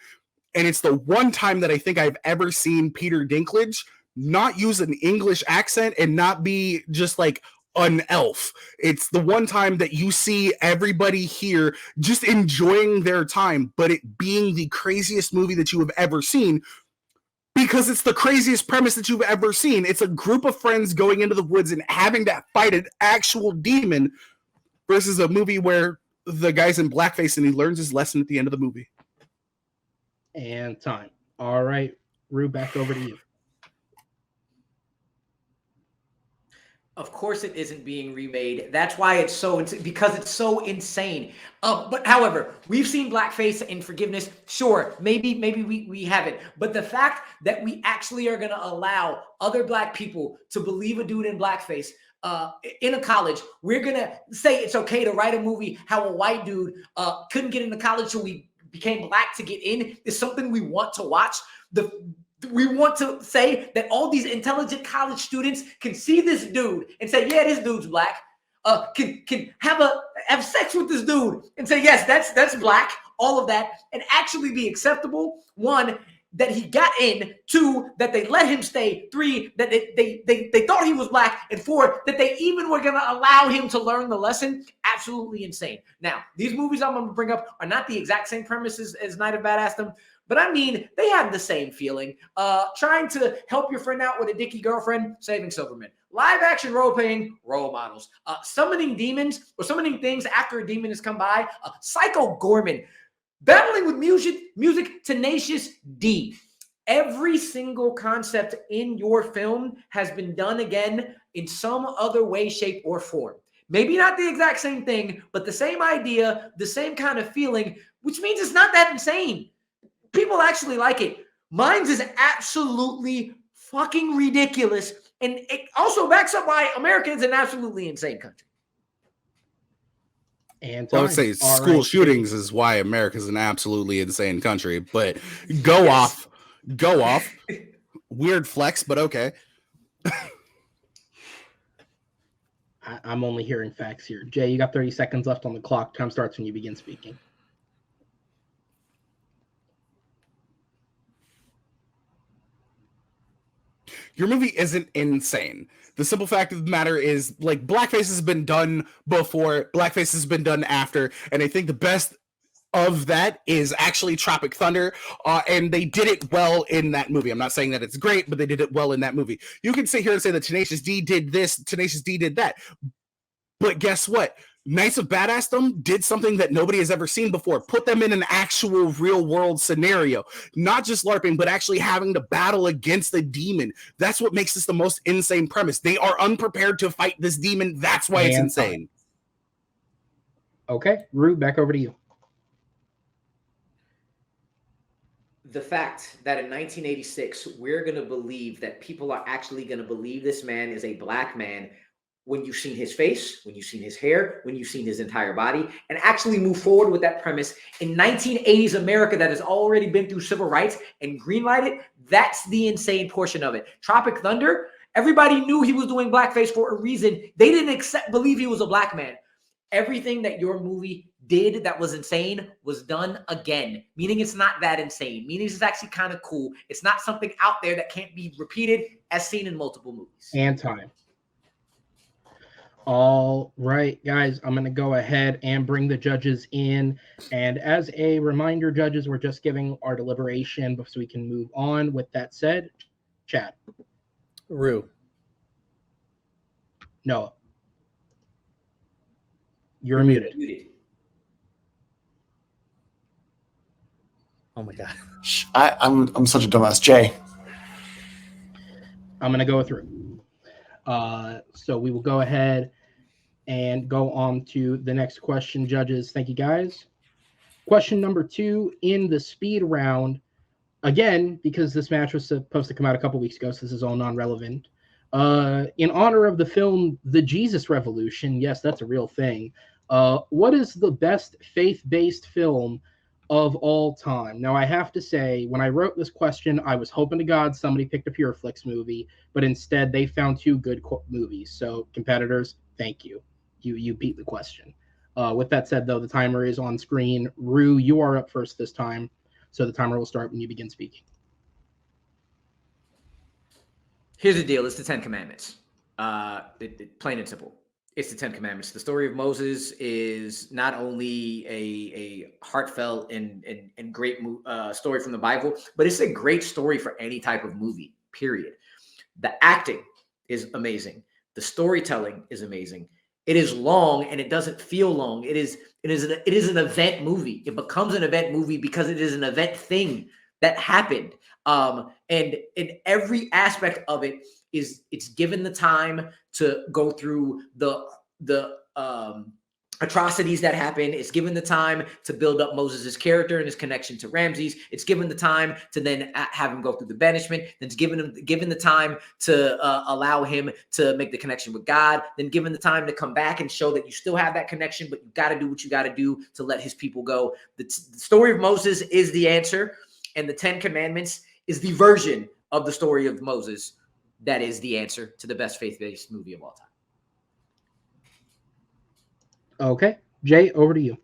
B: And it's the one time that I think I've ever seen Peter Dinklage not use an English accent and not be just like an elf. It's the one time that you see everybody here just enjoying their time, but it being the craziest movie that you have ever seen, because it's the craziest premise that you've ever seen. It's a group of friends going into the woods and having to fight an actual demon versus a movie where the guy's in blackface and he learns his lesson at the end of the movie.
A: And time. All right, Rue, back over to you.
C: Of course it isn't being remade. That's why it's so because it's so insane. But however, we've seen blackface in Forgiveness. Sure, maybe we haven't. But the fact that we actually are going to allow other black people to believe a dude in blackface in a college, we're going to say it's okay to write a movie how a white dude couldn't get into college, so we became black to get in, is something we want to watch. We want to say that all these intelligent college students can see this dude and say, yeah, this dude's black. Can have sex with this dude and say, yes, that's black. All of that, and actually be acceptable. One, that he got in. Two, that they let him stay. Three, that they thought he was black. And four, that they even were going to allow him to learn the lesson. Absolutely insane. Now, these movies I'm going to bring up are not the exact same premises as Night of Badassdom, but I mean, they had the same feeling. Trying to help your friend out with a dicky girlfriend, saving Silverman. Live action role playing, role models. Summoning demons or summoning things after a demon has come by. Psycho Gorman. Battling with music, Tenacious D. Every single concept in your film has been done again in some other way, shape, or form. Maybe not the exact same thing, but the same idea, the same kind of feeling, which means it's not that insane. People actually like it. Mine's is absolutely fucking ridiculous. And it also backs up why America is an absolutely insane country.
A: And
B: Well, I would say school shootings is why America's an absolutely insane country, but go off. Weird flex, but okay.
A: I'm only hearing facts here. Jay, you got 30 seconds left on the clock. Time starts when you begin speaking.
B: Your movie isn't insane. The simple fact of the matter is, like, blackface has been done before, blackface has been done after, and I think the best of that is actually Tropic Thunder, and they did it well in that movie. I'm not saying that it's great, but they did it well in that movie. You can sit here and say that Tenacious D did this, Tenacious D did that, but guess what? Knights of Badassdom did something that nobody has ever seen before. Put them in an actual real-world scenario. Not just LARPing, but actually having to battle against the demon. That's what makes this the most insane premise. They are unprepared to fight this demon. That's why it's insane.
A: Okay, Rue, back over to you.
C: The fact that in 1986, we're going to believe that people are actually going to believe this man is a black man when you've seen his face, when you've seen his hair, when you've seen his entire body, and actually move forward with that premise in 1980s America that has already been through civil rights and greenlighted, that's the insane portion of it. Tropic Thunder, everybody knew he was doing blackface for a reason. They didn't believe he was a black man. Everything that your movie did that was insane was done again, meaning it's not that insane, meaning it's actually kind of cool. It's not something out there that can't be repeated as seen in multiple movies.
A: And time. All right, guys, I'm going to go ahead and bring the judges in. And as a reminder, judges, we're just giving our deliberation so we can move on. With that said, Chad.
G: Rue.
A: Noah. You're muted.
G: Oh my God.
E: I'm such a dumbass. Jay.
A: I'm going to go through. So we will go ahead and go on to the next question, judges. Thank you, guys. Question number 2 in the speed round. Again, because this match was supposed to come out a couple weeks ago, so this is all non-relevant. In honor of the film The Jesus Revolution, yes, that's a real thing. What is the best faith-based film of all time? Now, I have to say, when I wrote this question, I was hoping to God somebody picked a Pureflix movie, but instead they found 2 good movies. So, competitors, thank you. You beat the question. With that said, though, the timer is on screen. Rue, you are up first this time, so the timer will start when you begin speaking.
C: Here's the deal. It's the 10 Commandments. Plain and simple. It's the 10 Commandments. The story of Moses is not only a heartfelt and great story from the Bible, but it's a great story for any type of movie, period. The acting is amazing. The storytelling is amazing. It is long and it doesn't feel long. It is an event movie. It becomes an event movie because it is an event thing that happened. And in every aspect of it it's given the time to go through the atrocities that happen. It's given the time to build up Moses' character and his connection to Ramses. It's given the time to then have him go through the banishment. Then it's given the time to allow him to make the connection with God. Then given the time to come back and show that you still have that connection, but you got to do what you got to do to let his people go. The story of Moses is the answer, and the 10 Commandments is the version of the story of Moses that is the answer to the best faith-based movie of all time.
A: Okay. Jay, over to you.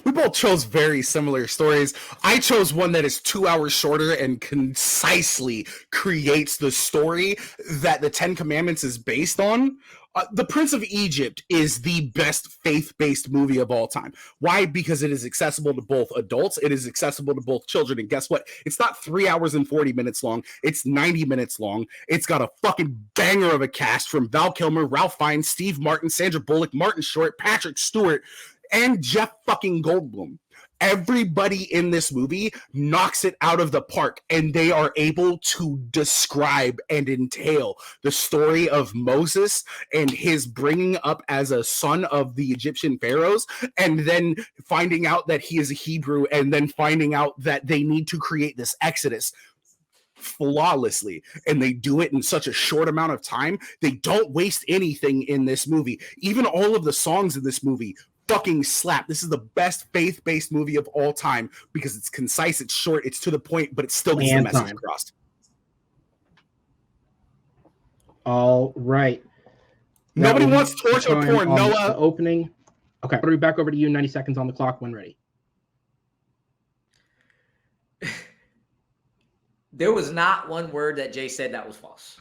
B: We both chose very similar stories. I chose one that is 2 hours shorter and concisely creates the story that the Ten Commandments is based on. The Prince of Egypt is the best faith-based movie of all time. Why? Because it is accessible to both adults. It is accessible to both children. And guess what? It's not 3 hours and 40 minutes long. It's 90 minutes long. It's got a fucking banger of a cast from Val Kilmer, Ralph Fiennes, Steve Martin, Sandra Bullock, Martin Short, Patrick Stewart, and Jeff fucking Goldblum. Everybody in this movie knocks it out of the park, and they are able to describe and entail the story of Moses and his bringing up as a son of the Egyptian pharaohs, and then finding out that he is a Hebrew, and then finding out that they need to create this exodus flawlessly, and they do it in such a short amount of time. They don't waste anything in this movie. Even all of the songs in this movie fucking slap. This is the best faith-based movie of all time because it's concise, it's short, it's to the point, but it still gets the message across.
A: All right.
B: Nobody wants torch or porn, Noah.
A: The opening. Okay, we'll be back over to you. 90 seconds on the clock when ready.
C: There was not one word that Jay said that was false.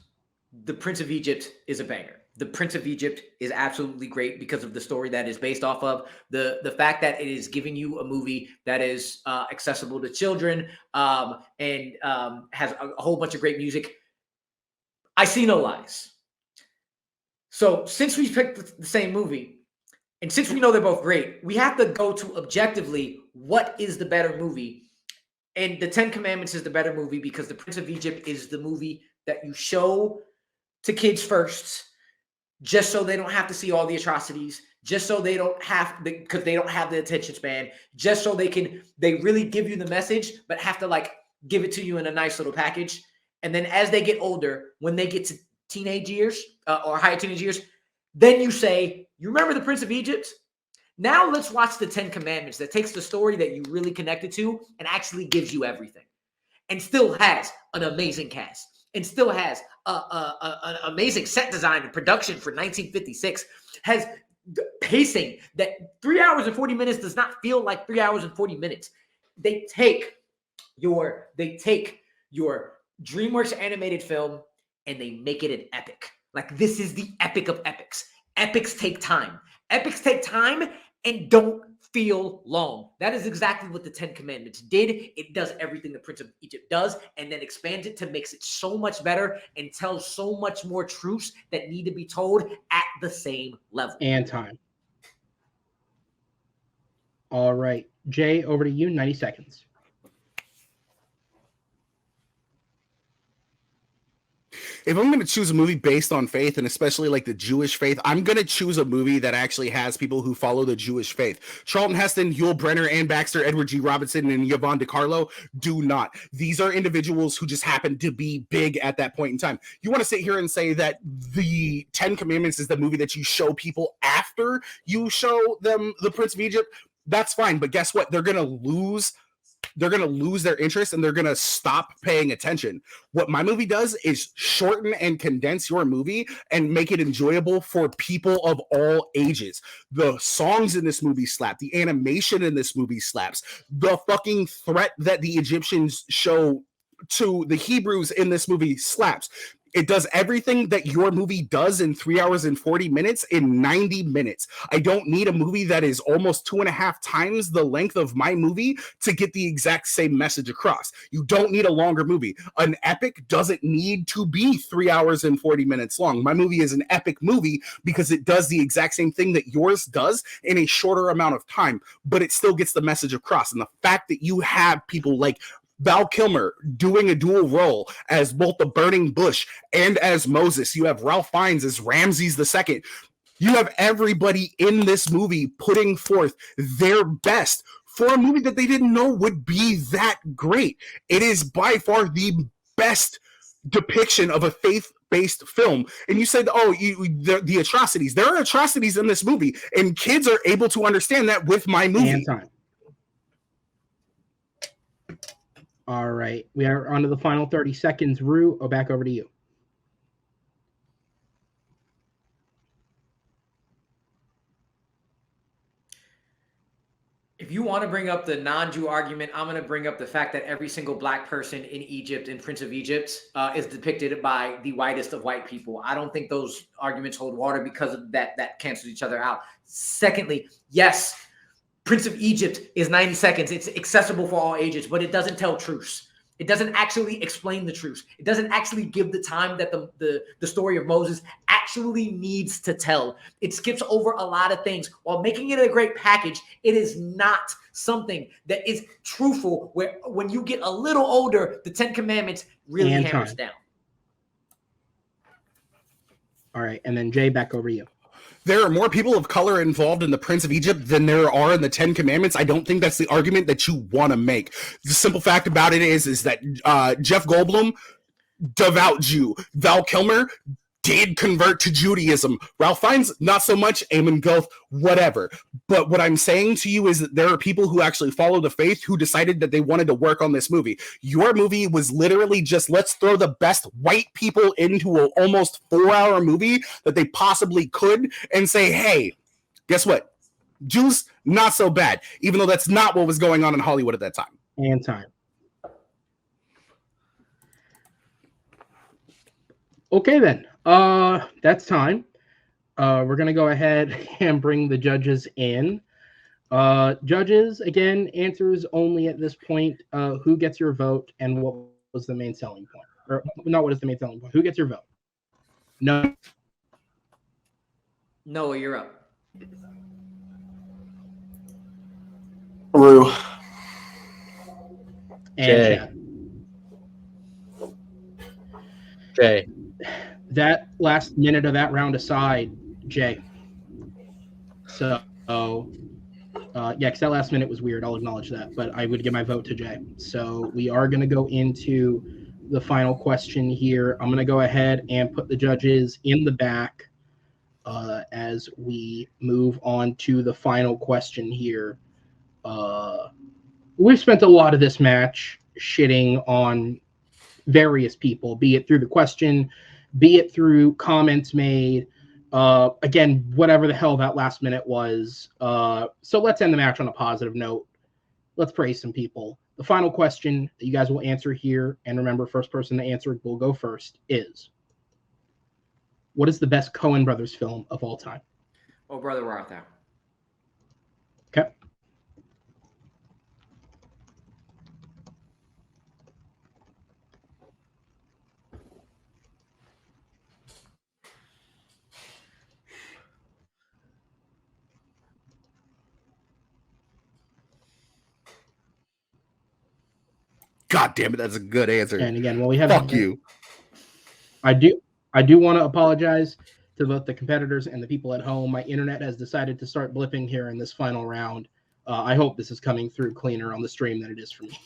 C: The Prince of Egypt is a banger. The Prince of Egypt is absolutely great because of the story that is based off of. The fact that it is giving you a movie that is accessible to children and has a whole bunch of great music. I see no lies. So since we picked the same movie, and since we know they're both great, we have to go to objectively what is the better movie. And the Ten Commandments is the better movie because the Prince of Egypt is the movie that you show to kids first, just so they don't have to see all the atrocities, just so they don't have, because they don't have the attention span, just so they really give you the message, but have to like give it to you in a nice little package. And then as they get older, when they get to teenage years or higher teenage years, then you say, you remember the Prince of Egypt? Now let's watch the Ten Commandments that takes the story that you really connected to and actually gives you everything. And still has an amazing cast. And still has an amazing set design and production for 1956. Has pacing that 3 hours and 40 minutes does not feel like 3 hours and 40 minutes. They take your DreamWorks animated film and they make it an epic. Like this is the epic of epics. Epics take time. Epics take time and don't feel long. That is exactly what the Ten Commandments did. It does everything the Prince of Egypt does and then expands it to makes it so much better and tells so much more truths that need to be told at the same level.
A: And time. All right. Jay, over to you. 90 seconds.
B: If I'm going to choose a movie based on faith, and especially like the Jewish faith, I'm going to choose a movie that actually has people who follow the Jewish faith. Charlton Heston, Yul Brynner, Ann Baxter, Edward G. Robinson, and Yvonne DiCarlo do not. These are individuals who just happen to be big at that point in time. You want to sit here and say that the Ten Commandments is the movie that you show people after you show them the Prince of Egypt? That's fine, but guess what? They're going to lose their interest and they're going to stop paying attention. What my movie does is shorten and condense your movie and make it enjoyable for people of all ages. The songs in this movie slap. The animation in this movie slaps. The fucking threat that the Egyptians show to the Hebrews in this movie slaps. It does everything that your movie does in 3 hours and 40 minutes in 90 minutes. I don't need a movie that is almost 2.5 times the length of my movie to get the exact same message across. You don't need a longer movie. An epic doesn't need to be 3 hours and 40 minutes long. My movie is an epic movie because it does the exact same thing that yours does in a shorter amount of time, but it still gets the message across. And the fact that you have people like Val Kilmer doing a dual role as both the burning bush and as Moses. You have Ralph Fiennes as Ramses II. You have everybody in this movie putting forth their best for a movie that they didn't know would be that great. It is by far the best depiction of a faith-based film. And you said, the atrocities. There are atrocities in this movie, and kids are able to understand that with my movie.
A: And time. All right. We are on to the final 30 seconds. Rue, back over to you.
C: If if you want to bring up the non-Jew argument, I'm going to bring up the fact that every single black person in Egypt, in Prince of Egypt, is depicted by the whitest of white people. I don't think those arguments hold water because of that cancels each other out. Secondly, yes, Prince of Egypt is 90 seconds. It's accessible for all ages, but it doesn't tell truths. It doesn't actually explain the truth. It doesn't actually give the time that the story of Moses actually needs to tell. It skips over a lot of things while making it a great package. It is not something that is truthful where when you get a little older, the 10 Commandments really hammers down.
A: All right. And then Jay, back over to you.
B: There are more people of color involved in the Prince of Egypt than there are in the 10 Commandments. I don't think that's the argument that you want to make. The simple fact about it is that Jeff Goldblum, devout Jew. Val Kilmer did convert to Judaism. Ralph Fiennes, not so much. Eamon Goth, whatever. But what I'm saying to you is that there are people who actually follow the faith who decided that they wanted to work on this movie. Your movie was literally just, let's throw the best white people into an almost 4-hour movie that they possibly could and say, hey, guess what? Jews, not so bad. Even though that's not what was going on in Hollywood at that time.
A: And time. Okay, then. That's time. We're going to go ahead and bring the judges in. Judges, again, answers only at this point. Who gets your vote and what was the main selling point? Or not what is the main selling point? Who gets your vote? No.
C: Noah, you're up.
E: Rue.
A: And
G: Jay.
A: Chad.
G: Jay.
A: That last minute of that round aside, Jay. So, yeah, because that last minute was weird. I'll acknowledge that, but I would give my vote to Jay. So we are going to go into the final question here. I'm going to go ahead and put the judges in the back as we move on to the final question here. We've spent a lot of this match shitting on various people, be it through the question, be it through comments made, again, whatever the hell that last minute was. So let's end the match on a positive note. Let's praise some people. The final question that you guys will answer here, and remember, first person to answer will go first, is what is the best Coen Brothers film of all time?
C: Oh, brother, where art thou?
A: Okay.
B: God damn it, that's a good answer.
A: And again, well, we have
B: Fuck you.
A: I do want to apologize to both the competitors and the people at home. My internet has decided to start blipping here in this final round. I hope this is coming through cleaner on the stream than it is for me.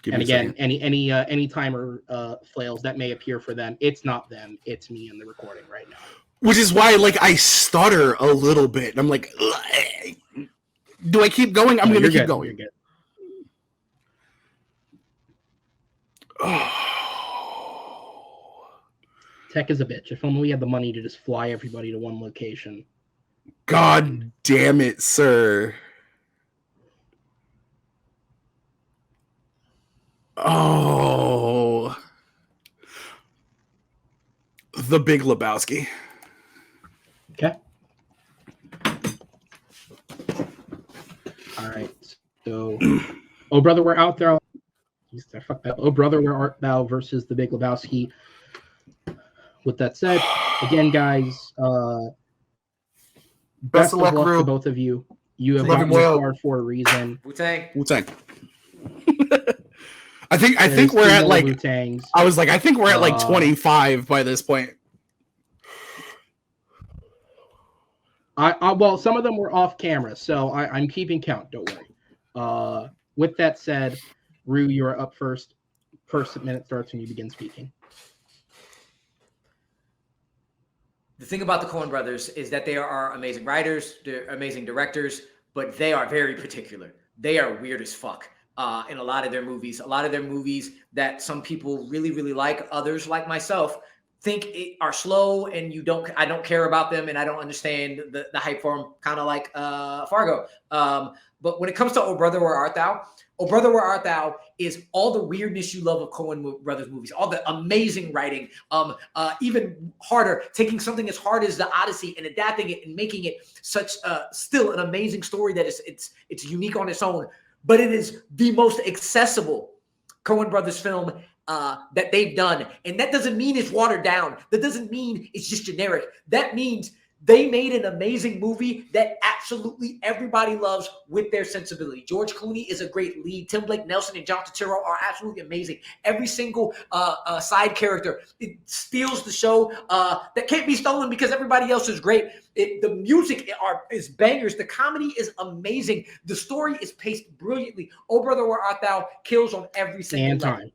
A: And again, any timer flails that may appear for them, it's not them, it's me in the recording right now.
B: Which is why, like, I stutter a little bit. I'm like, ugh. Do I keep going? I'm going to keep going.
A: You're good.
B: Oh.
A: Tech is a bitch. If only we had the money to just fly everybody to one location.
B: God damn it, sir. Oh. The Big Lebowski.
A: Okay. All right. So, Oh Brother, Where Art Thou? Fuck that. Oh Brother, Where Art Thou versus The Big Lebowski. With that said, again, guys, best of luck to both of you. You have gotten this far for a reason.
C: Wu-Tang.
B: Wu-Tang. I think we're at like
A: Wu-Tangs.
B: I was like, I think we're at like 25 by this point.
A: Well, some of them were off camera, so I'm keeping count. Don't worry. With that said, Rue, you are up first. First minute starts when you begin speaking.
C: The thing about the Coen brothers is that they are amazing writers, they're amazing directors, but they are very particular. They are weird as fuck in a lot of their movies. A lot of their movies that some people really, really like, others like myself are slow and I don't care about them and I don't understand the hype for them, kind of like Fargo. But when it comes to Oh Brother, Where Art Thou? Oh Brother, Where Art Thou is all the weirdness you love of Coen Brothers movies, all the amazing writing, even harder, taking something as hard as the Odyssey and adapting it and making it such still an amazing story that it's unique on its own, but it is the most accessible Coen Brothers film that they've done. And that doesn't mean it's watered down. That doesn't mean it's just generic. That means they made an amazing movie that absolutely everybody loves with their sensibility. George Clooney is a great lead. Tim Blake Nelson and John Turturro are absolutely amazing. Every single side character, it steals the show. That can't be stolen because everybody else is great. The music is bangers. The comedy is amazing. The story is paced brilliantly. Oh Brother, Where Art Thou kills on every single level.
A: Time.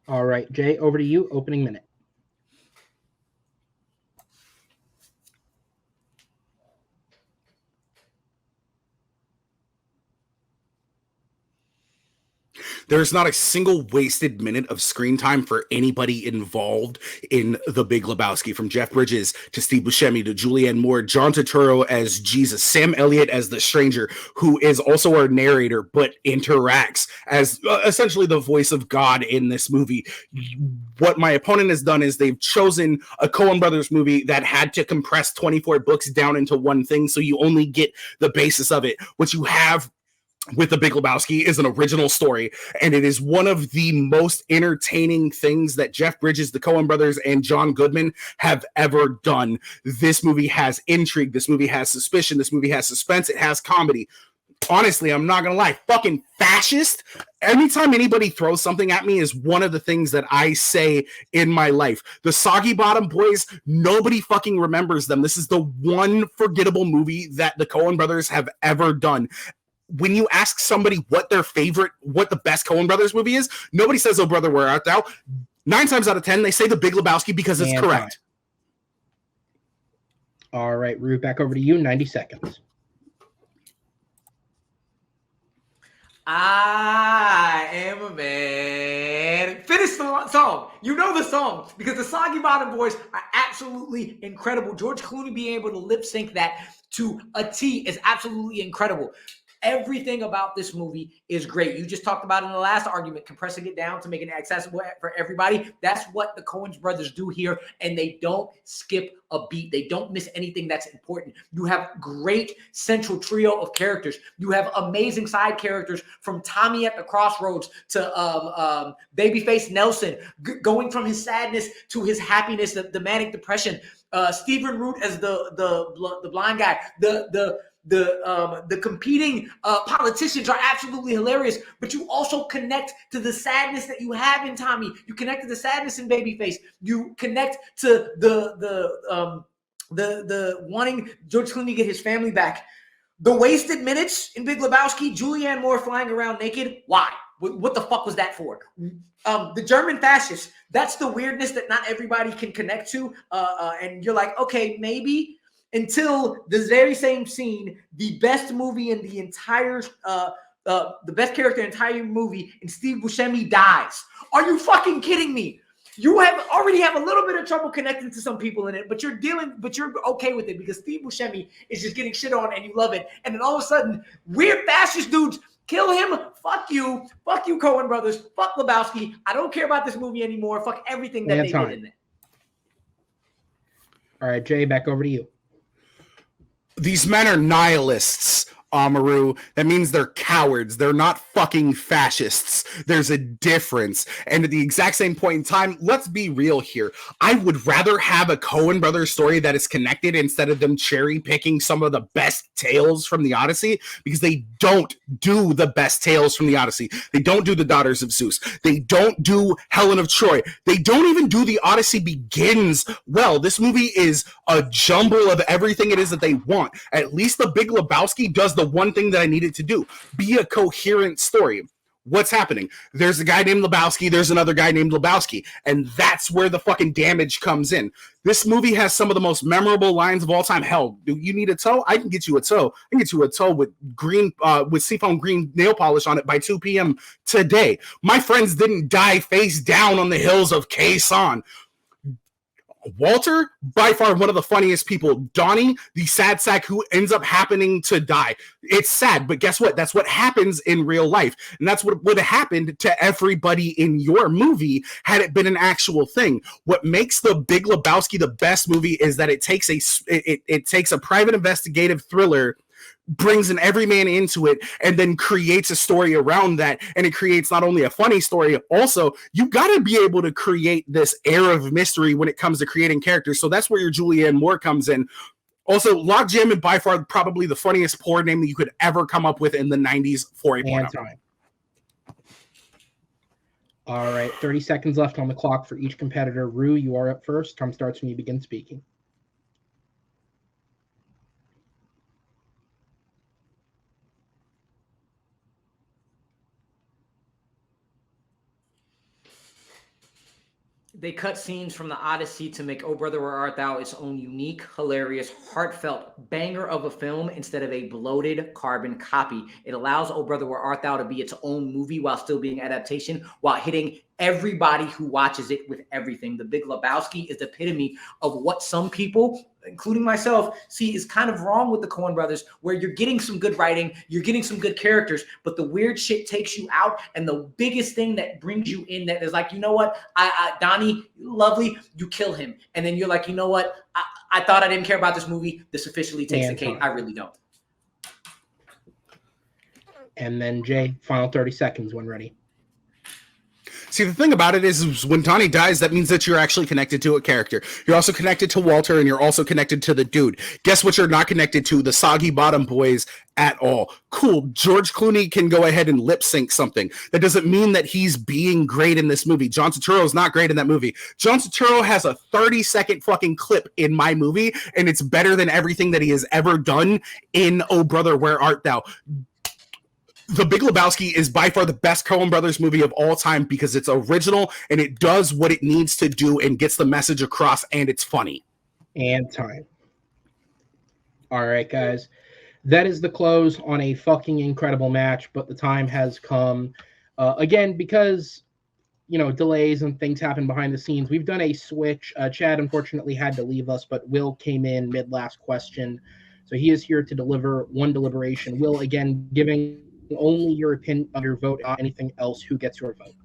A: All right, Jay, over to you. Opening minute.
B: There's not a single wasted minute of screen time for anybody involved in The Big Lebowski, from Jeff Bridges to Steve Buscemi to Julianne Moore, John Turturro as Jesus, Sam Elliott as the stranger, who is also our narrator but interacts as essentially the voice of God in this movie. What my opponent has done is they've chosen a Coen Brothers movie that had to compress 24 books down into one thing, so you only get the basis of it. What you have with The Big Lebowski is an original story, and it is one of the most entertaining things that Jeff Bridges, the Coen Brothers, and John Goodman have ever done. This movie has intrigue. This movie has suspicion. This movie has suspense. It has comedy. Honestly, I'm not gonna lie, fucking fascist. Anytime anybody throws something at me is one of the things that I say in my life. The Soggy Bottom Boys, nobody fucking remembers them. This is the one forgettable movie that the Coen Brothers have ever done. When you ask somebody what the best Coen Brothers movie is, nobody says Oh Brother, Where Art Thou? 9 times out of 10, they say The Big Lebowski because it's correct.
A: All right, Ruth, back over to you. 90 seconds.
C: I am a man. Finish the song. You know the song because the Soggy Bottom Boys are absolutely incredible. George Clooney being able to lip sync that to a T is absolutely incredible. Everything about this movie is great. You just talked about in the last argument, compressing it down to make it accessible for everybody. That's what the Coen Brothers do here, and they don't skip a beat. They don't miss anything that's important. You have great central trio of characters. You have amazing side characters, from Tommy at the Crossroads to Babyface Nelson, going from his sadness to his happiness, the manic depression. Stephen Root as the blind guy. The competing politicians are absolutely hilarious, but you also connect to the sadness that you have in Tommy. You connect to the sadness in Babyface. You connect to the wanting George Clooney to get his family back. The wasted minutes in Big Lebowski, Julianne Moore flying around naked. Why? What the fuck was that for? The German fascists. That's the weirdness that not everybody can connect to. And you're like, okay, maybe. Until the very same scene, the best movie in the entire, the best character in the entire movie, and Steve Buscemi dies. Are you fucking kidding me? You already have a little bit of trouble connecting to some people in it, but you're okay with it because Steve Buscemi is just getting shit on and you love it. And then all of a sudden, weird fascist dudes kill him. Fuck you, Coen Brothers. Fuck Lebowski. I don't care about this movie anymore. Fuck everything that they did in it.
A: All right, Jay, back over to you.
B: These men are nihilists, Amaru. That means they're cowards. They're not fucking fascists. There's a difference. And at the exact same point in time, let's be real here. I would rather have a Coen Brothers story that is connected instead of them cherry picking some of the best tales from the Odyssey, because they don't do the best tales from the Odyssey. They don't do the Daughters of Zeus. They don't do Helen of Troy. They don't even do The Odyssey Begins well. This movie is a jumble of everything it is that they want. At least The Big Lebowski does the one thing that I needed to do: be a coherent story. What's happening? There's a guy named Lebowski. There's another guy named Lebowski. And that's where the fucking damage comes in. This movie has some of the most memorable lines of all time. Hell, do you need a toe? I can get you a toe. I can get you a toe with green, with seafoam green nail polish on it by 2 p.m. today. My friends didn't die face down on the hills of Quezon. Walter, by far one of the funniest people. Donnie, the sad sack who ends up happening to die. It's sad, but guess what? That's what happens in real life. And that's what would have happened to everybody in your movie had it been an actual thing. What makes The Big Lebowski the best movie is that it takes a private investigative thriller, brings an everyman into it, and then creates a story around that. And it creates not only a funny story, also you got to be able to create this air of mystery when it comes to creating characters. So that's where your Julianne Moore comes in. Also, Logjam and by far probably the funniest porn name that you could ever come up with in the 90s for a porno.
A: All right, 30 seconds left on the clock for each competitor. Rue, you are up first. Time starts when you begin speaking.
C: They cut scenes from the Odyssey to make Oh Brother Where Art Thou its own unique, hilarious, heartfelt banger of a film instead of a bloated carbon copy. It allows Oh Brother Where Art Thou to be its own movie while still being adaptation, while hitting everybody who watches it with everything. The Big Lebowski is the epitome of what some people, including myself, see is kind of wrong with the Coen brothers, where you're getting some good writing, you're getting some good characters, but the weird shit takes you out. And the biggest thing that brings you in that is like, you know what, Donnie, lovely, you kill him. And then you're like, you know what, I thought I didn't care about this movie. This officially takes the cake. I really don't.
A: And then Jay, final 30 seconds when ready.
B: See, the thing about it is when Donnie dies, that means that you're actually connected to a character. You're also connected to Walter, and you're also connected to the dude. Guess what you're not connected to? The Soggy Bottom Boys at all. Cool. George Clooney can go ahead and lip sync something. That doesn't mean that he's being great in this movie. John Turturro is not great in that movie. John Turturro has a 30-second fucking clip in my movie, and it's better than everything that he has ever done in Oh Brother, Where Art Thou? The Big Lebowski is by far the best Coen Brothers movie of all time because it's original and it does what it needs to do and gets the message across, and it's funny.
A: And time. All right, guys. That is the close on a fucking incredible match, but the time has come. Again, because, you know, delays and things happen behind the scenes, we've done a switch. Chad unfortunately had to leave us, but Will came in mid-last question. So he is here to deliver one deliberation. Will, again, giving only your opinion on your vote, anything else. Who gets your vote?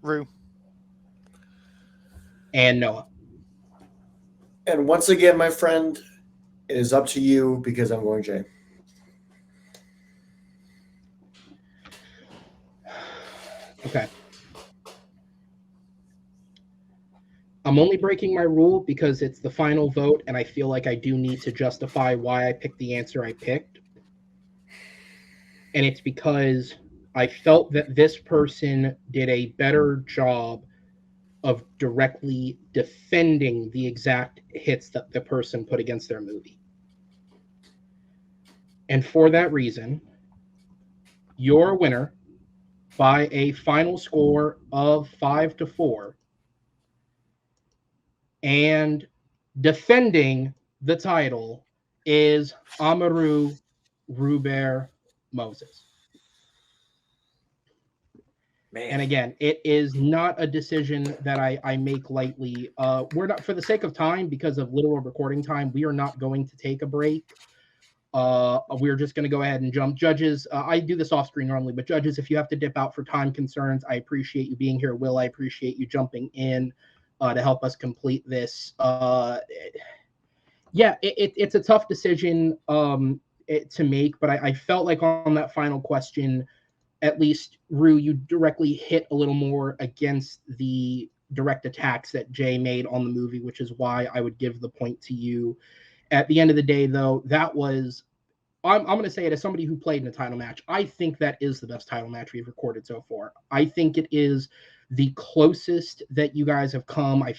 H: Rue.
A: And Noah.
E: And once again, my friend, it is up to you because I'm going Jay.
A: Okay. I'm only breaking my rule because it's the final vote, and I feel like I do need to justify why I picked the answer I picked. And it's because I felt that this person did a better job of directly defending the exact hits that the person put against their movie. And for that reason, your winner by a final score of 5-4 and defending the title is Amaru Robert Moses.
C: Man.
A: And again, it is not a decision that I make lightly. We're not, for the sake of time, because of literal recording time, we are not going to take a break. We're just going to go ahead and jump. Judges, I do this off screen normally, but judges, if you have to dip out for time concerns, I appreciate you being here. Will, I appreciate you jumping in to help us complete this. Yeah, it's a tough decision to make, but I felt like on that final question, at least, Rue, you directly hit a little more against the direct attacks that Jay made on the movie, which is why I would give the point to you. At the end of the day, though, that was, I'm going to say it as somebody who played in a title match. I think that is the best title match we've recorded so far. I think it is the closest that you guys have come. I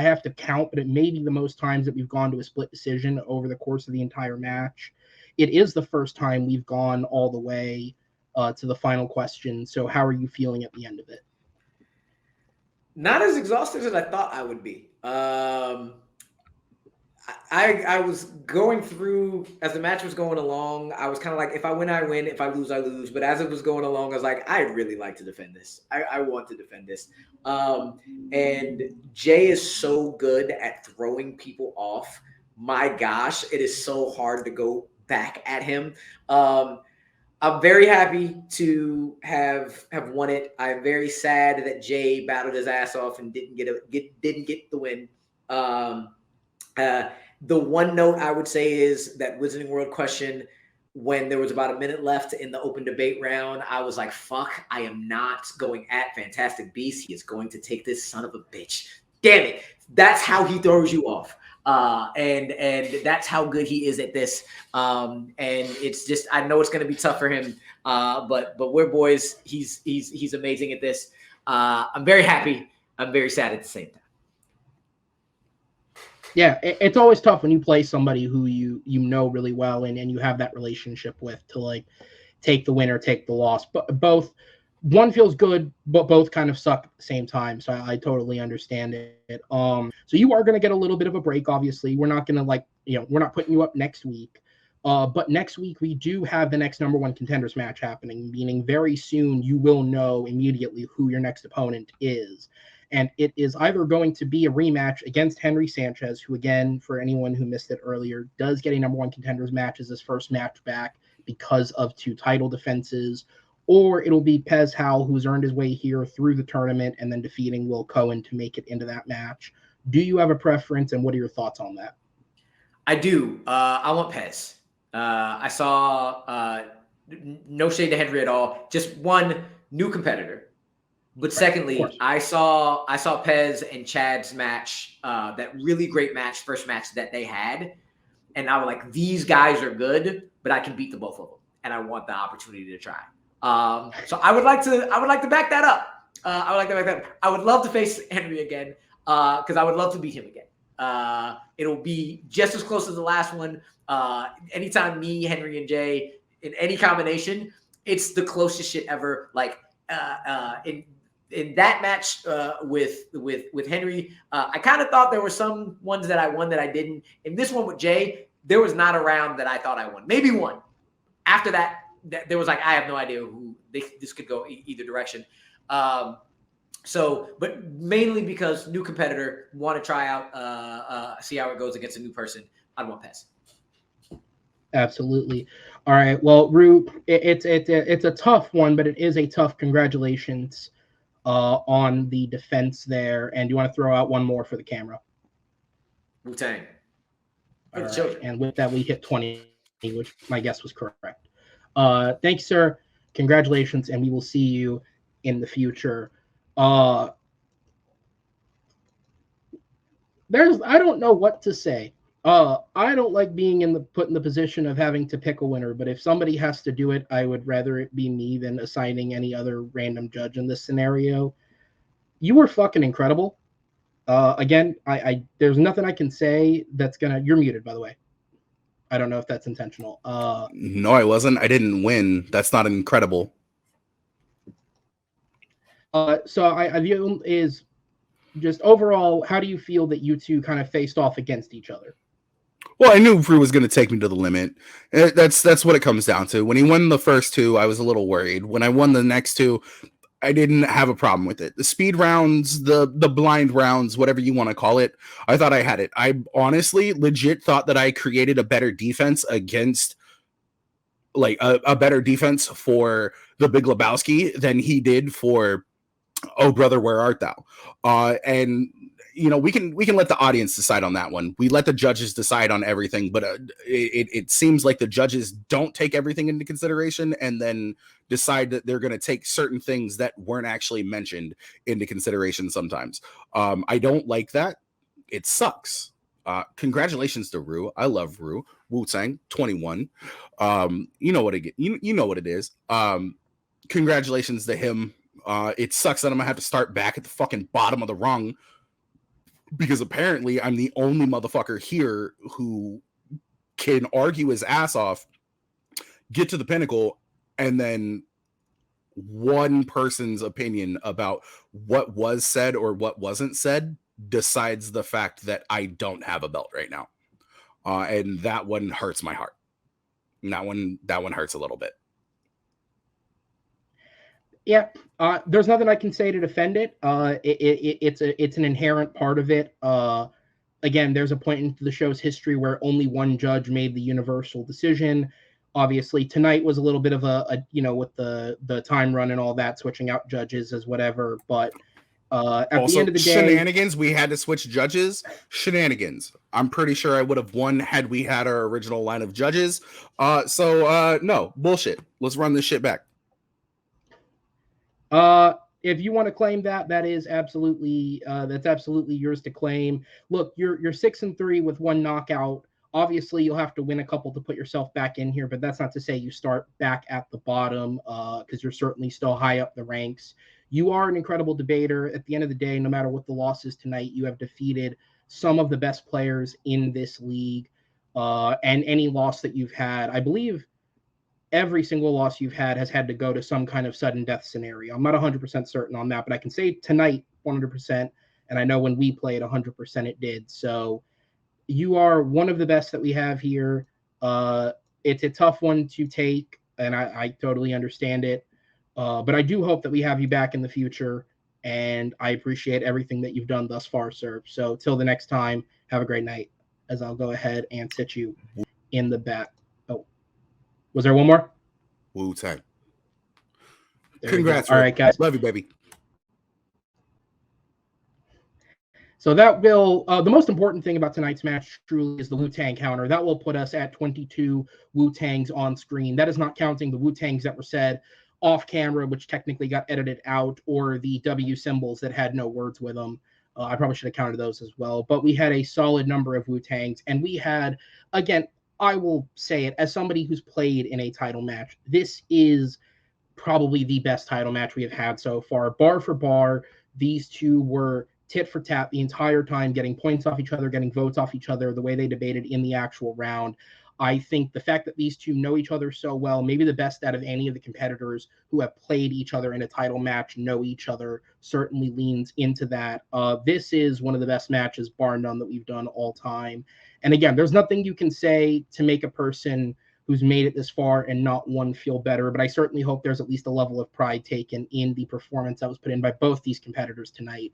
A: have to count, but it may be the most times that we've gone to a split decision over the course of the entire match. It is the first time we've gone all the way. to the final question. So how are you feeling at the end of it?
C: Not as exhausted as I thought I would be. I was going through as the match was going along. I was kind of like, if I win, I win. If I lose, I lose. But as it was going along, I was like, I'd really like to defend this. I want to defend this. And Jay is so good at throwing people off. My gosh, it is so hard to go back at him. I'm very happy to have won it. I'm very sad that Jay battled his ass off and didn't get the win. The one note I would say is that Wizarding World question, when there was about a minute left in the open debate round, I was like, fuck, I am not going at Fantastic Beast. He is going to take this son of a bitch. Damn it. That's how he throws you off. And that's how good he is at this. And it's just, I know it's going to be tough for him. But we're boys. He's amazing at this. I'm very happy. I'm very sad at the same time.
A: Yeah, it's always tough when you play somebody who you know really well and you have that relationship with to like take the win or take the loss. But both, one feels good, but both kind of suck at the same time. So I totally understand it. So you are going to get a little bit of a break, obviously. We're not going to we're not putting you up next week. But next week we do have the next number one contenders match happening, meaning very soon you will know immediately who your next opponent is. And it is either going to be a rematch against Henry Sanchez, who, again, for anyone who missed it earlier, does get a number one contenders match as his first match back because of 2 title defenses, or it'll be Pez Howell, who's earned his way here through the tournament and then defeating Will Cohen to make it into that match. Do you have a preference, and what are your thoughts on that?
C: I do. I want Pez. I saw no shade to Henry at all. Just one new competitor. But secondly, I saw Pez and Chad's match, that really great match, first match that they had. And I was like, these guys are good, but I can beat the both of them. And I want the opportunity to try. So I would like to back that up. I would love to face Henry again, because I would love to beat him again. It'll be just as close as the last one. Anytime me, Henry, and Jay in any combination, it's the closest shit ever. Like in that match with Henry, I kind of thought there were some ones that I won that I didn't. In this one with Jay, there was not a round that I thought I won. Maybe one. After that, there was like, I have no idea who this could go either direction. But mainly because new competitor, want to try out, see how it goes against a new person. I'd want Pez.
A: Absolutely. All right. Well, Rue, it's a tough one, but it is a tough congratulations on the defense there. And you want to throw out one more for the camera?
C: Wu-Tang.
A: Right. And with that, we hit 20, which my guess was correct. Thank you, sir. Congratulations, and we will see you in the future. I don't know what to say. I don't like being put in the position of having to pick a winner, but if somebody has to do it, I would rather it be me than assigning any other random judge in this scenario. You were fucking incredible. Again, there's nothing I can say that's gonna. You're muted, by the way. I don't know if that's intentional.
B: No, I wasn't. I didn't win. That's not incredible.
A: So I view is just overall, how do you feel that you two kind of faced off against each other?
B: Well, I knew Rue was going to take me to the limit. That's what it comes down to. When he won the first 2, I was a little worried. When I won the next 2, I didn't have a problem with it. The speed rounds, the blind rounds, whatever you want to call it, I thought I had it. I honestly, legit thought that I created a better defense against, like, a better defense for the Big Lebowski than he did for Oh Brother, Where Art Thou? And you know, we can let the audience decide on that one. We let the judges decide on everything, but it seems like the judges don't take everything into consideration and then decide that they're going to take certain things that weren't actually mentioned into consideration sometimes. I don't like that. It sucks. Congratulations to Rue. I love Rue. Wu-Tang 21. You know what it is. Congratulations to him. It sucks that I'm gonna have to start back at the fucking bottom of the rung because apparently I'm the only motherfucker here who can argue his ass off, get to the pinnacle, and then one person's opinion about what was said or what wasn't said decides the fact that I don't have a belt right now. And that one hurts my heart. And that one hurts a little bit.
A: Yeah, there's nothing I can say to defend it. It's an inherent part of it. Again, there's a point into the show's history where only one judge made the universal decision. Obviously, tonight was a little bit of a with the time run and all that, switching out judges as whatever. But at
B: Also,
A: the end of the day,
B: shenanigans. We had to switch judges. Shenanigans. I'm pretty sure I would have won had we had our original line of judges. No bullshit. Let's run this shit back.
A: If you want to claim that, that's absolutely yours to claim. Look, you're 6-3 with one knockout. Obviously, you'll have to win a couple to put yourself back in here, but that's not to say you start back at the bottom, because you're certainly still high up the ranks. You are an incredible debater. At the end of the day, no matter what the loss is tonight, you have defeated some of the best players in this league. And any loss that you've had, I believe every single loss you've had has had to go to some kind of sudden death scenario. I'm not 100% certain on that, but I can say tonight 100%, and I know when we played 100% it did. So you are one of the best that we have here. It's a tough one to take, and I totally understand it. But I do hope that we have you back in the future, and I appreciate everything that you've done thus far, sir. So till the next time, have a great night, as I'll go ahead and sit you in the bat. Oh, was there one more?
B: Wu-Tang.
A: There
B: Congrats.
A: All right, guys.
B: Love you, baby.
A: So that will, the most important thing about tonight's match truly is the Wu-Tang counter. That will put us at 22 Wu-Tangs on screen. That is not counting the Wu-Tangs that were said off camera, which technically got edited out, or the W symbols that had no words with them. I probably should have counted those as well. But we had a solid number of Wu-Tangs, and we had, again, I will say it, as somebody who's played in a title match, this is probably the best title match we have had so far. Bar for bar, these two were tit for tat the entire time, getting points off each other, getting votes off each other, the way they debated in the actual round. I think the fact that these two know each other so well, maybe the best out of any of the competitors who have played each other in a title match, know each other, certainly leans into that. This is one of the best matches, bar none, that we've done all time. And again, there's nothing you can say to make a person who's made it this far and not one feel better, but I certainly hope there's at least a level of pride taken in the performance that was put in by both these competitors tonight.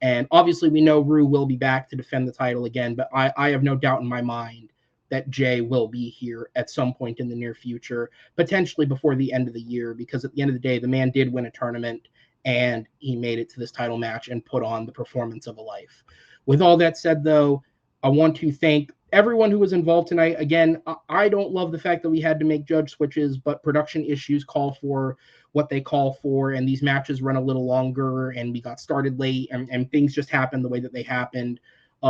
A: And obviously we know Rue will be back to defend the title again, but I have no doubt in my mind that Jay will be here at some point in the near future, potentially before the end of the year, because at the end of the day, the man did win a tournament and he made it to this title match and put on the performance of a life. With all that said, though, I want to thank everyone who was involved tonight. Again, I don't love the fact that we had to make judge switches, but production issues call for what they call for, and these matches run a little longer, and we got started late, and things just happened the way that they happened.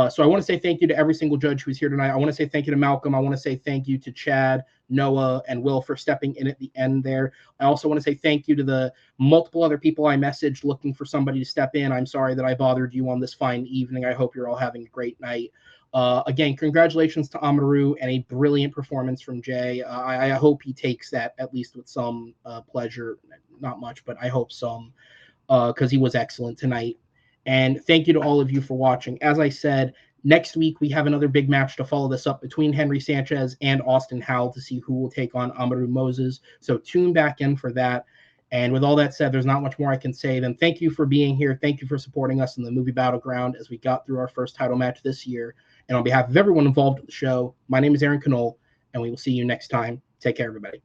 A: So I want to say thank you to every single judge who's here tonight. I want to say thank you to Malcolm. I want to say thank you to Chad, Noah, and Will for stepping in at the end there. I also want to say thank you to the multiple other people I messaged looking for somebody to step in. I'm sorry that I bothered you on this fine evening. I hope you're all having a great night. Again, congratulations to Amaru and a brilliant performance from Jay. I hope he takes that at least with some pleasure. Not much, but I hope some, because he was excellent tonight. And thank you to all of you for watching. As I said, next week we have another big match to follow this up between Henry Sanchez and Austin Howell to see who will take on Amaru Moses. So tune back in for that. And with all that said, there's not much more I can say than thank you for being here. Thank you for supporting us in the movie Battleground as we got through our first title match this year. And on behalf of everyone involved with the show, my name is Aaron Knoll, and we will see you next time. Take care, everybody.